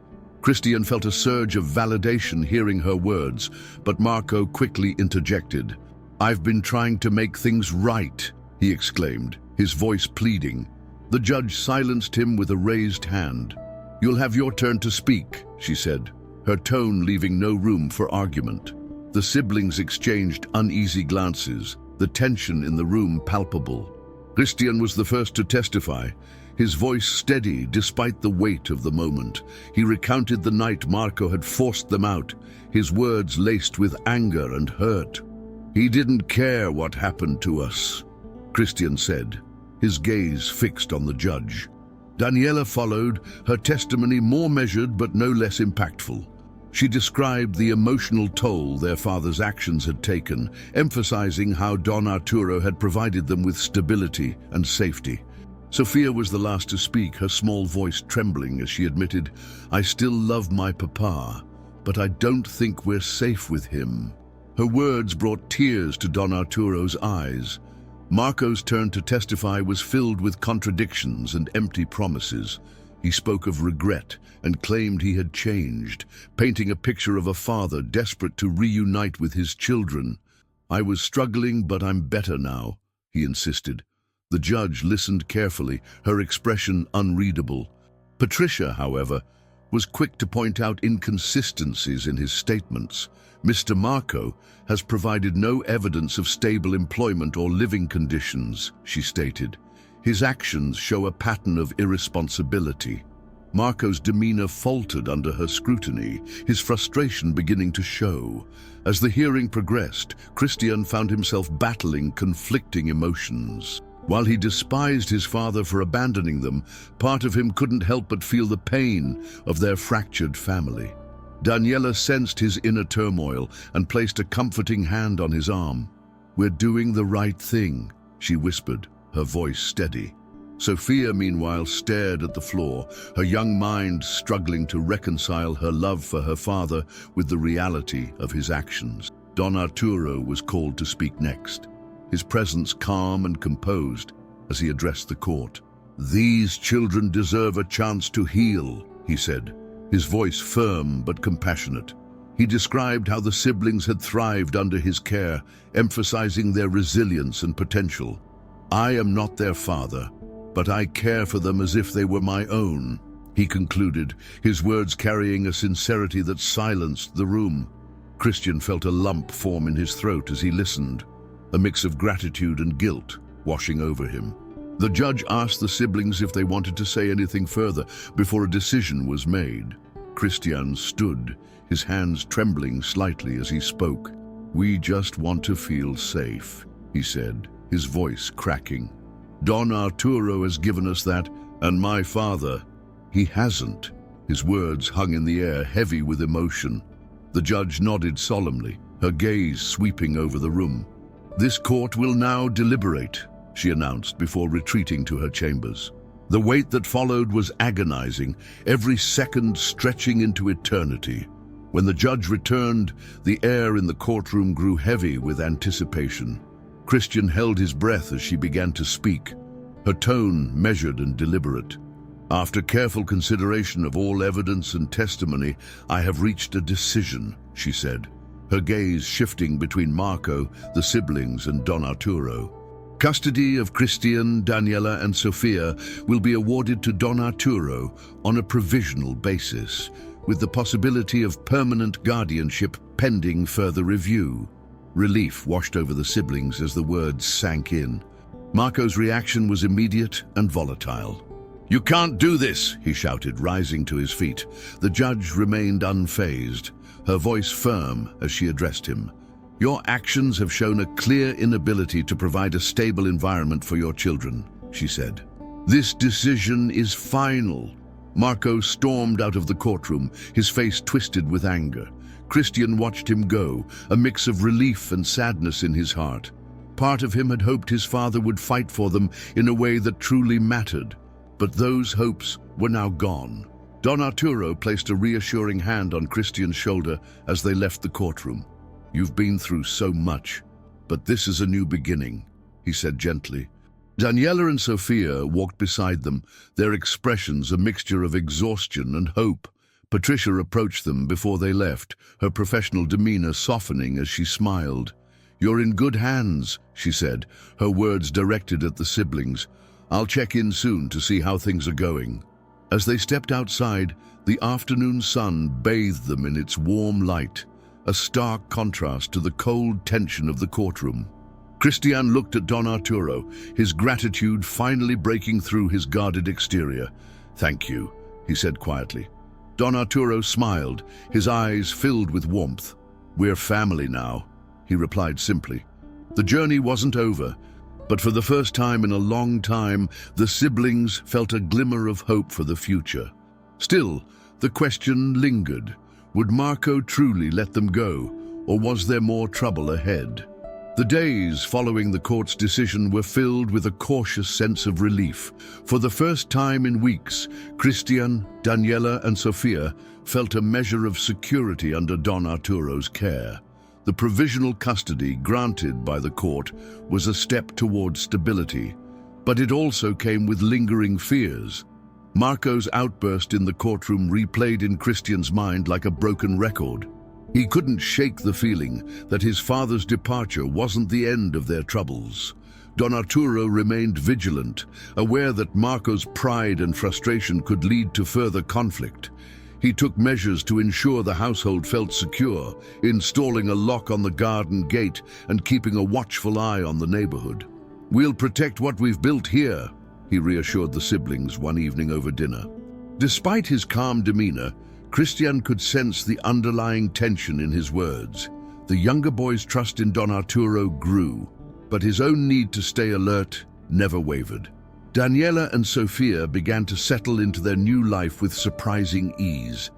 Christian felt a surge of validation hearing her words, but Marco quickly interjected. "I've been trying to make things right," he exclaimed, his voice pleading. The judge silenced him with a raised hand. "You'll have your turn to speak," she said, her tone leaving no room for argument. The siblings exchanged uneasy glances, the tension in the room palpable. Christian was the first to testify, his voice steady despite the weight of the moment. He recounted the night Marco had forced them out, his words laced with anger and hurt. "He didn't care what happened to us," Christian said, his gaze fixed on the judge. Daniela followed, her testimony more measured but no less impactful. She described the emotional toll their father's actions had taken, emphasizing how Don Arturo had provided them with stability and safety. Sofia was the last to speak, her small voice trembling as she admitted, "I still love my papa, but I don't think we're safe with him." Her words brought tears to Don Arturo's eyes. Marco's turn to testify was filled with contradictions and empty promises. He spoke of regret and claimed he had changed, painting a picture of a father desperate to reunite with his children. "I was struggling, but I'm better now," he insisted. The judge listened carefully, her expression unreadable. Patricia, however, was quick to point out inconsistencies in his statements. "Mr. Marco has provided no evidence of stable employment or living conditions," she stated. "His actions show a pattern of irresponsibility." Marco's demeanor faltered under her scrutiny, his frustration beginning to show. As the hearing progressed, Christian found himself battling conflicting emotions. While he despised his father for abandoning them, part of him couldn't help but feel the pain of their fractured family. Daniela sensed his inner turmoil and placed a comforting hand on his arm. "We're doing the right thing," she whispered, her voice steady. Sofia, meanwhile, stared at the floor, her young mind struggling to reconcile her love for her father with the reality of his actions. Don Arturo was called to speak next, his presence calm and composed as he addressed the court. "These children deserve a chance to heal," he said, his voice firm but compassionate. He described how the siblings had thrived under his care, emphasizing their resilience and potential. "I am not their father, but I care for them as if they were my own," he concluded, his words carrying a sincerity that silenced the room. Christian felt a lump form in his throat as he listened, a mix of gratitude and guilt washing over him. The judge asked the siblings if they wanted to say anything further before a decision was made. Christian stood, his hands trembling slightly as he spoke. "We just want to feel safe," he said, his voice cracking. "Don Arturo has given us that, and my father, he hasn't." His words hung in the air, heavy with emotion. The judge nodded solemnly, her gaze sweeping over the room. "This court will now deliberate," she announced before retreating to her chambers. The wait that followed was agonizing, every second stretching into eternity. When the judge returned, the air in the courtroom grew heavy with anticipation. Christian held his breath as she began to speak, her tone measured and deliberate. "After careful consideration of all evidence and testimony, I have reached a decision," she said, her gaze shifting between Marco, the siblings, and Don Arturo. Custody of Christian, Daniela, and Sofia will be awarded to Don Arturo on a provisional basis, with the possibility of permanent guardianship pending further review. Relief washed over the siblings as the words sank in. Marco's reaction was immediate and volatile. "You can't do this," he shouted, rising to his feet. The judge remained unfazed, her voice firm as she addressed him. "Your actions have shown a clear inability to provide a stable environment for your children," she said. "This decision is final." Marco stormed out of the courtroom, his face twisted with anger. Christian watched him go, a mix of relief and sadness in his heart. Part of him had hoped his father would fight for them in a way that truly mattered, but those hopes were now gone. Don Arturo placed a reassuring hand on Christian's shoulder as they left the courtroom. "You've been through so much, but this is a new beginning," he said gently. Daniela and Sofia walked beside them, their expressions a mixture of exhaustion and hope. Patricia approached them before they left, her professional demeanor softening as she smiled. "You're in good hands," she said, her words directed at the siblings. "I'll check in soon to see how things are going." As they stepped outside, the afternoon sun bathed them in its warm light, a stark contrast to the cold tension of the courtroom. Christian looked at Don Arturo, his gratitude finally breaking through his guarded exterior. "Thank you," he said quietly. Don Arturo smiled, his eyes filled with warmth. "We're family now," he replied simply. The journey wasn't over, but for the first time in a long time, the siblings felt a glimmer of hope for the future. Still, the question lingered. Would Marco truly let them go, or was there more trouble ahead? The days following the court's decision were filled with a cautious sense of relief. For the first time in weeks, Christian, Daniela, and Sofia felt a measure of security under Don Arturo's care. The provisional custody granted by the court was a step toward stability, but it also came with lingering fears. Marco's outburst in the courtroom replayed in Christian's mind like a broken record. He couldn't shake the feeling that his father's departure wasn't the end of their troubles. Don Arturo remained vigilant, aware that Marco's pride and frustration could lead to further conflict. He took measures to ensure the household felt secure, installing a lock on the garden gate and keeping a watchful eye on the neighborhood. "We'll protect what we've built here," he reassured the siblings one evening over dinner. Despite his calm demeanor, Christian could sense the underlying tension in his words. The younger boy's trust in Don Arturo grew, but his own need to stay alert never wavered. Daniela and Sofia began to settle into their new life with surprising ease.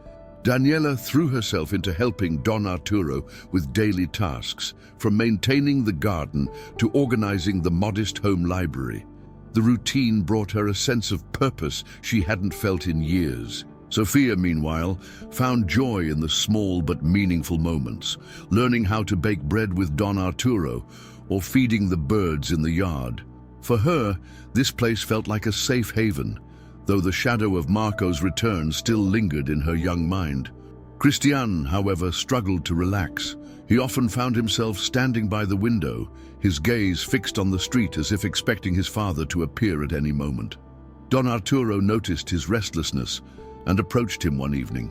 Daniela threw herself into helping Don Arturo with daily tasks, from maintaining the garden to organizing the modest home library. The routine brought her a sense of purpose she hadn't felt in years. Sofia, meanwhile, found joy in the small but meaningful moments, learning how to bake bread with Don Arturo or feeding the birds in the yard. For her, this place felt like a safe haven, though the shadow of Marco's return still lingered in her young mind. Christian, however, struggled to relax. He often found himself standing by the window, his gaze fixed on the street as if expecting his father to appear at any moment. Don Arturo noticed his restlessness and approached him one evening.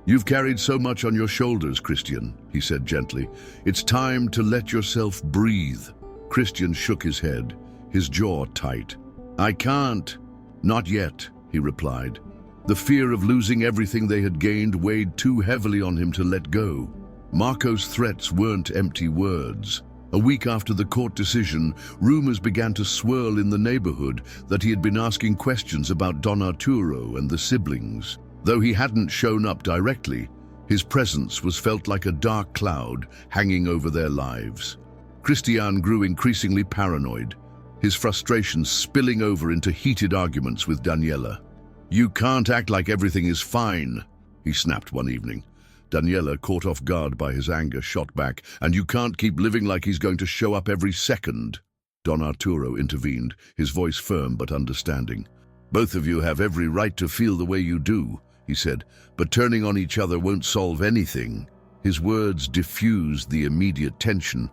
"You've carried so much on your shoulders, Christian," he said gently. "It's time to let yourself breathe." Christian shook his head, his jaw tight. "I can't." "Not yet," he replied. The fear of losing everything they had gained weighed too heavily on him to let go. Marco's threats weren't empty words. A week after the court decision, rumors began to swirl in the neighborhood that he had been asking questions about Don Arturo and the siblings. Though he hadn't shown up directly, his presence was felt like a dark cloud hanging over their lives. Christian grew increasingly paranoid, his frustration spilling over into heated arguments with Daniela. "You can't act like everything is fine," he snapped one evening. Daniela, caught off guard by his anger, shot back. "And you can't keep living like he's going to show up every second." Don Arturo intervened, his voice firm but understanding. "Both of you have every right to feel the way you do," he said, "but turning on each other won't solve anything." His words diffused the immediate tension,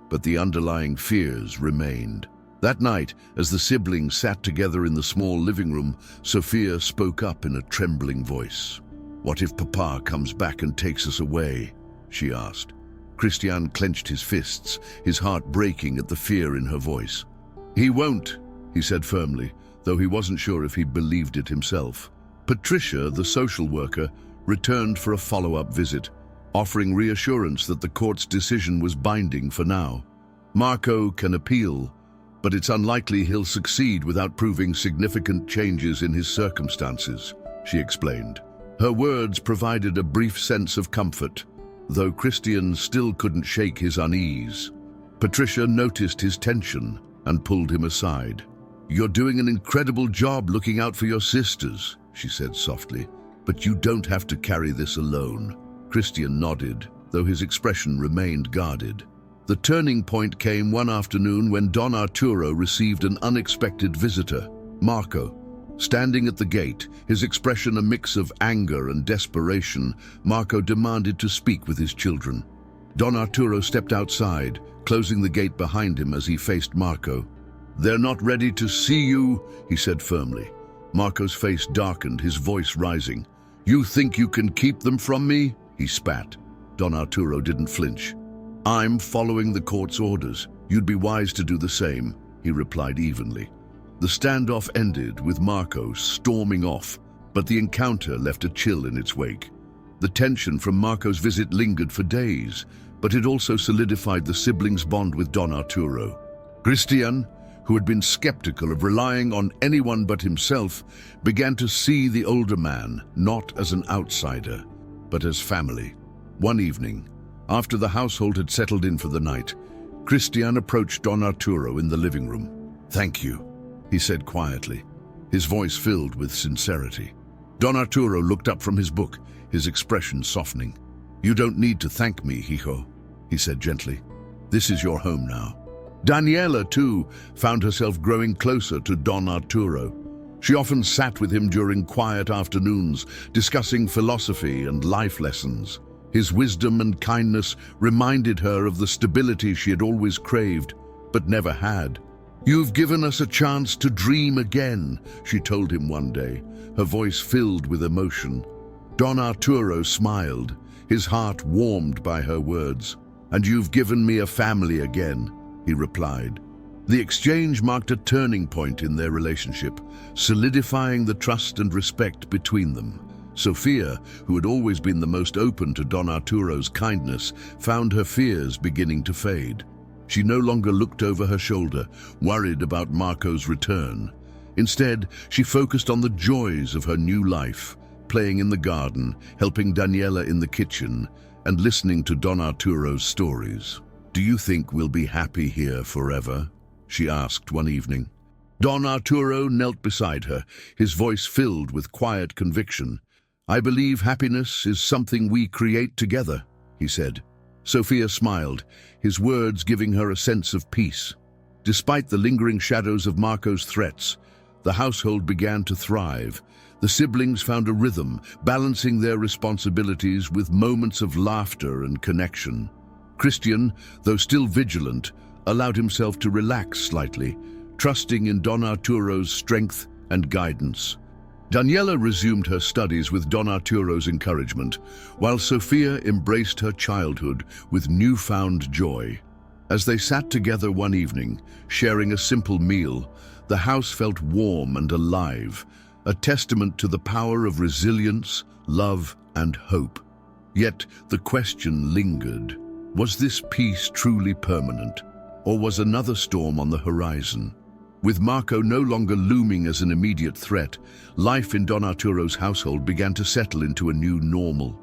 but the underlying fears remained. That night, as the siblings sat together in the small living room, Sofia spoke up in a trembling voice. "What if Papa comes back and takes us away?" she asked. Christian clenched his fists, his heart breaking at the fear in her voice. "He won't," he said firmly, though he wasn't sure if he believed it himself. Patricia, the social worker, returned for a follow-up visit, offering reassurance that the court's decision was binding for now. "Marco can appeal, but it's unlikely he'll succeed without proving significant changes in his circumstances," she explained. Her words provided a brief sense of comfort, though Christian still couldn't shake his unease. Patricia noticed his tension and pulled him aside. "You're doing an incredible job looking out for your sisters," she said softly, "but you don't have to carry this alone." Christian nodded, though his expression remained guarded. The turning point came one afternoon when Don Arturo received an unexpected visitor, Marco. Standing at the gate, his expression a mix of anger and desperation, Marco demanded to speak with his children. Don Arturo stepped outside, closing the gate behind him as he faced Marco. "They're not ready to see you," he said firmly. Marco's face darkened, his voice rising. "You think you can keep them from me?" he spat. Don Arturo didn't flinch. "I'm following the court's orders. You'd be wise to do the same," he replied evenly. The standoff ended with Marco storming off, but the encounter left a chill in its wake. The tension from Marco's visit lingered for days, but it also solidified the siblings' bond with Don Arturo. Christian, who had been skeptical of relying on anyone but himself, began to see the older man not as an outsider, but as family. One evening, after the household had settled in for the night, Christian approached Don Arturo in the living room. "Thank you," he said quietly, his voice filled with sincerity. Don Arturo looked up from his book, his expression softening. "You don't need to thank me, hijo," he said gently. "This is your home now." Daniela, too, found herself growing closer to Don Arturo. She often sat with him during quiet afternoons, discussing philosophy and life lessons. His wisdom and kindness reminded her of the stability she had always craved, but never had. "You've given us a chance to dream again," she told him one day, her voice filled with emotion. Don Arturo smiled, his heart warmed by her words. "And you've given me a family again," he replied. The exchange marked a turning point in their relationship, solidifying the trust and respect between them. Sophia, who had always been the most open to Don Arturo's kindness, found her fears beginning to fade. She no longer looked over her shoulder, worried about Marco's return. Instead, she focused on the joys of her new life, playing in the garden, helping Daniela in the kitchen, and listening to Don Arturo's stories. "Do you think we'll be happy here forever?" she asked one evening. Don Arturo knelt beside her, his voice filled with quiet conviction. "I believe happiness is something we create together," he said. Sophia smiled, his words giving her a sense of peace. Despite the lingering shadows of Marco's threats, the household began to thrive. The siblings found a rhythm, balancing their responsibilities with moments of laughter and connection. Christian, though still vigilant, allowed himself to relax slightly, trusting in Don Arturo's strength and guidance. Daniela resumed her studies with Don Arturo's encouragement, while Sophia embraced her childhood with newfound joy. As they sat together one evening, sharing a simple meal, the house felt warm and alive, a testament to the power of resilience, love, and hope. Yet the question lingered. Was this peace truly permanent, or was another storm on the horizon? With Marco no longer looming as an immediate threat, life in Don Arturo's household began to settle into a new normal.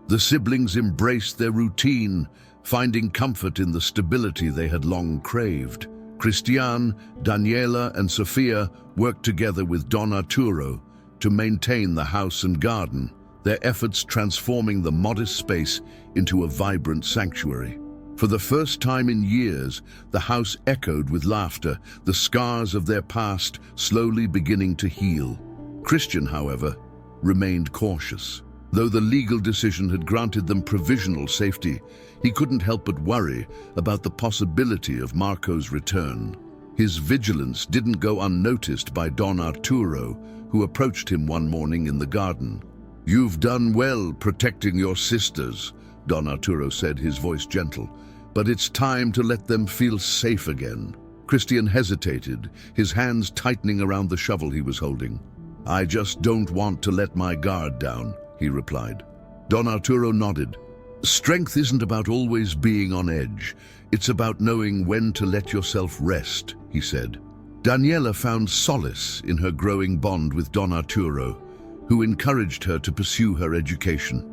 The siblings embraced their routine, finding comfort in the stability they had long craved. Christian, Daniela, and Sophia worked together with Don Arturo to maintain the house and garden, their efforts transforming the modest space into a vibrant sanctuary. For the first time in years, the house echoed with laughter, the scars of their past slowly beginning to heal. Christian, however, remained cautious. Though the legal decision had granted them provisional safety, he couldn't help but worry about the possibility of Marco's return. His vigilance didn't go unnoticed by Don Arturo, who approached him one morning in the garden. "You've done well protecting your sisters," Don Arturo said, his voice gentle, "but it's time to let them feel safe again." Christian hesitated, his hands tightening around the shovel he was holding. "I just don't want to let my guard down," he replied. Don Arturo nodded. "Strength isn't about always being on edge. It's about knowing when to let yourself rest," he said. Daniela found solace in her growing bond with Don Arturo, who encouraged her to pursue her education.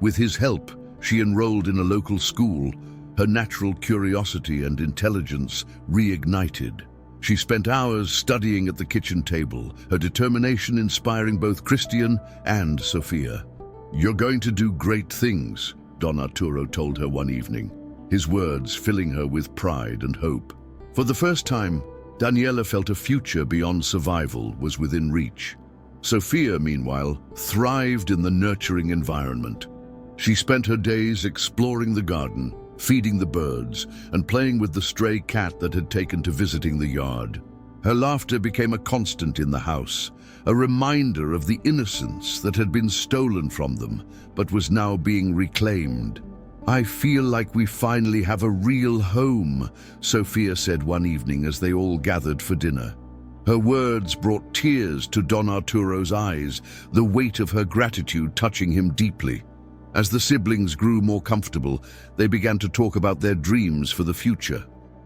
With his help, she enrolled in a local school, her natural curiosity and intelligence reignited. She spent hours studying at the kitchen table, her determination inspiring both Christian and Sofia. "You're going to do great things," Don Arturo told her one evening, his words filling her with pride and hope. For the first time, Daniela felt a future beyond survival was within reach. Sofia, meanwhile, thrived in the nurturing environment. She spent her days exploring the garden, feeding the birds, and playing with the stray cat that had taken to visiting the yard. Her laughter became a constant in the house, a reminder of the innocence that had been stolen from them, but was now being reclaimed. "I feel like we finally have a real home," Sofia said one evening as they all gathered for dinner. Her words brought tears to Don Arturo's eyes, the weight of her gratitude touching him deeply. As the siblings grew more comfortable, they began to talk about their dreams for the future.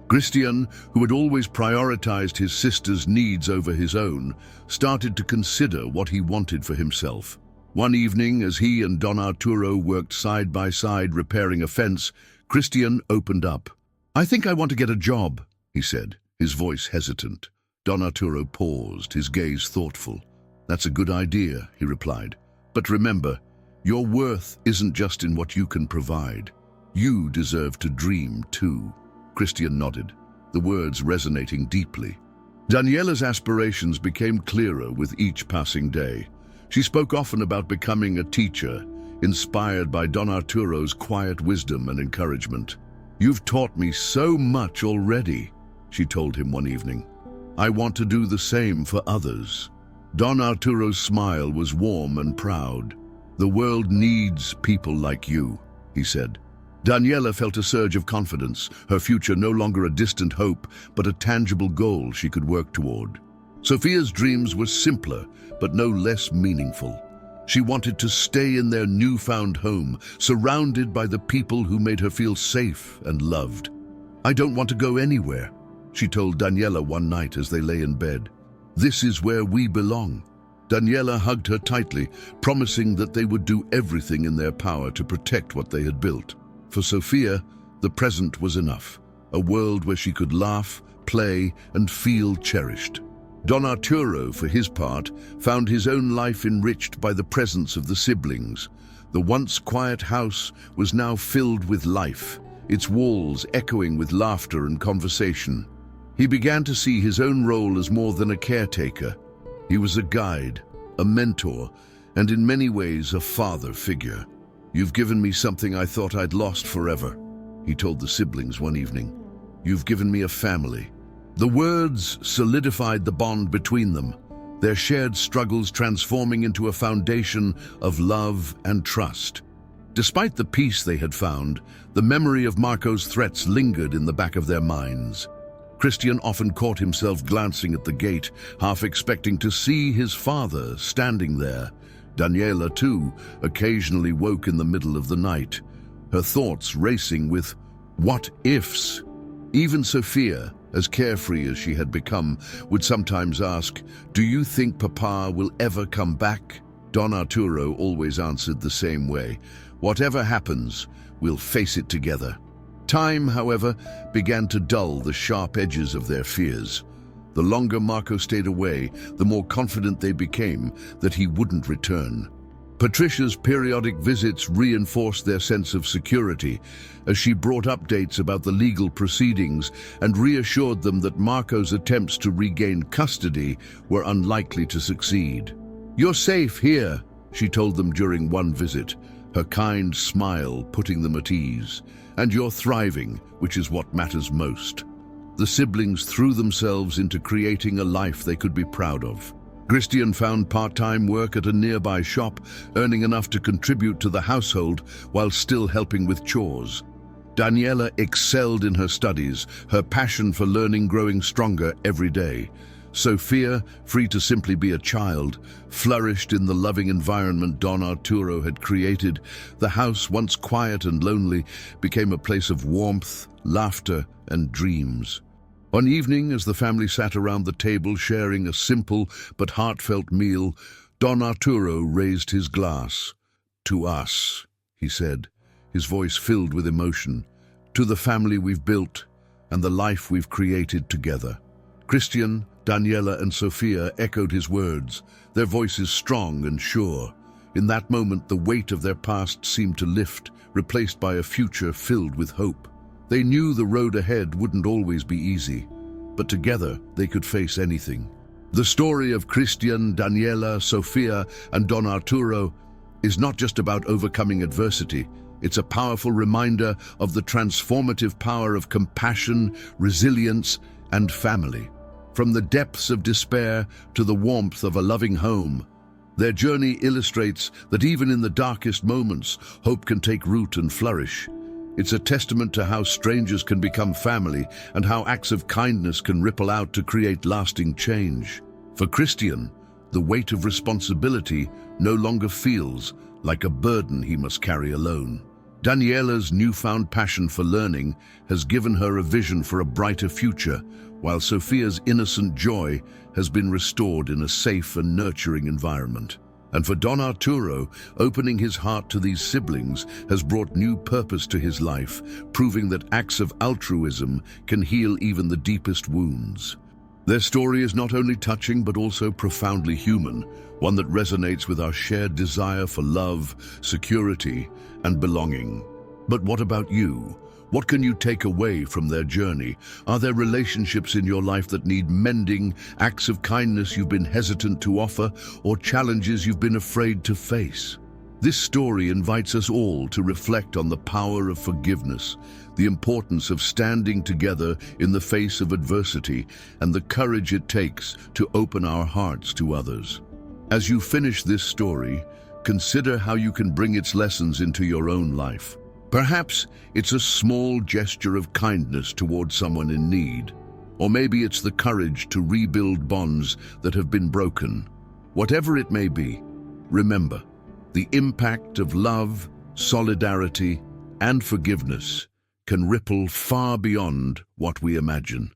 Christian, who had always prioritized his sister's needs over his own, started to consider what he wanted for himself. One evening, as he and Don Arturo worked side by side repairing a fence, Christian opened up. "I think I want to get a job," he said, his voice hesitant. Don Arturo paused, his gaze thoughtful. "That's a good idea," he replied. "But remember, your worth isn't just in what you can provide. You deserve to dream too." Christian nodded, the words resonating deeply. Daniela's aspirations became clearer with each passing day. She spoke often about becoming a teacher, inspired by Don Arturo's quiet wisdom and encouragement. "You've taught me so much already," she told him one evening. "I want to do the same for others." Don Arturo's smile was warm and proud. "The world needs people like you," he said. Daniela felt a surge of confidence, her future no longer a distant hope, but a tangible goal she could work toward. Sofia's dreams were simpler, but no less meaningful. She wanted to stay in their newfound home, surrounded by the people who made her feel safe and loved. "I don't want to go anywhere," she told Daniela one night as they lay in bed. "This is where we belong." Daniela hugged her tightly, promising that they would do everything in their power to protect what they had built. For Sofia, the present was enough, a world where she could laugh, play, and feel cherished. Don Arturo, for his part, found his own life enriched by the presence of the siblings. The once quiet house was now filled with life, its walls echoing with laughter and conversation. He began to see his own role as more than a caretaker. He was a guide, a mentor, and in many ways a father figure. "You've given me something I thought I'd lost forever," he told the siblings one evening. "You've given me a family." The words solidified the bond between them, their shared struggles transforming into a foundation of love and trust. Despite the peace they had found, the memory of Marco's threats lingered in the back of their minds. Christian often caught himself glancing at the gate, half expecting to see his father standing there. Daniela, too, occasionally woke in the middle of the night, her thoughts racing with what-ifs. Even Sofia, as carefree as she had become, would sometimes ask, "Do you think Papa will ever come back?" Don Arturo always answered the same way, "Whatever happens, we'll face it together." Time, however, began to dull the sharp edges of their fears. The longer Marco stayed away, the more confident they became that he wouldn't return. Patricia's periodic visits reinforced their sense of security as she brought updates about the legal proceedings and reassured them that Marco's attempts to regain custody were unlikely to succeed. "You're safe here," she told them during one visit, her kind smile putting them at ease. "And you're thriving, which is what matters most." The siblings threw themselves into creating a life they could be proud of. Christian found part-time work at a nearby shop, earning enough to contribute to the household while still helping with chores. Daniela excelled in her studies, her passion for learning growing stronger every day. Sophia, free to simply be a child, flourished in the loving environment Don Arturo had created. The house, once quiet and lonely, became a place of warmth, laughter, and dreams. One evening, as the family sat around the table sharing a simple but heartfelt meal, Don Arturo raised his glass. "To us," he said, his voice filled with emotion. "To the family we've built and the life we've created together." Christian, Daniela, and Sophia echoed his words, their voices strong and sure. In that moment, the weight of their past seemed to lift, replaced by a future filled with hope. They knew the road ahead wouldn't always be easy, but together they could face anything. The story of Christian, Daniela, Sophia, and Don Arturo is not just about overcoming adversity. It's a powerful reminder of the transformative power of compassion, resilience, and family. From the depths of despair to the warmth of a loving home, their journey illustrates that even in the darkest moments, hope can take root and flourish. It's a testament to how strangers can become family and how acts of kindness can ripple out to create lasting change. For Christian, the weight of responsibility no longer feels like a burden he must carry alone. Daniela's newfound passion for learning has given her a vision for a brighter future, while Sophia's innocent joy has been restored in a safe and nurturing environment. And for Don Arturo, opening his heart to these siblings has brought new purpose to his life, proving that acts of altruism can heal even the deepest wounds. Their story is not only touching but also profoundly human, one that resonates with our shared desire for love, security, and belonging. But what about you? What can you take away from their journey? Are there relationships in your life that need mending, acts of kindness you've been hesitant to offer, or challenges you've been afraid to face? This story invites us all to reflect on the power of forgiveness, the importance of standing together in the face of adversity, and the courage it takes to open our hearts to others. As you finish this story, consider how you can bring its lessons into your own life. Perhaps it's a small gesture of kindness towards someone in need, or maybe it's the courage to rebuild bonds that have been broken. Whatever it may be, remember, the impact of love, solidarity, and forgiveness can ripple far beyond what we imagine.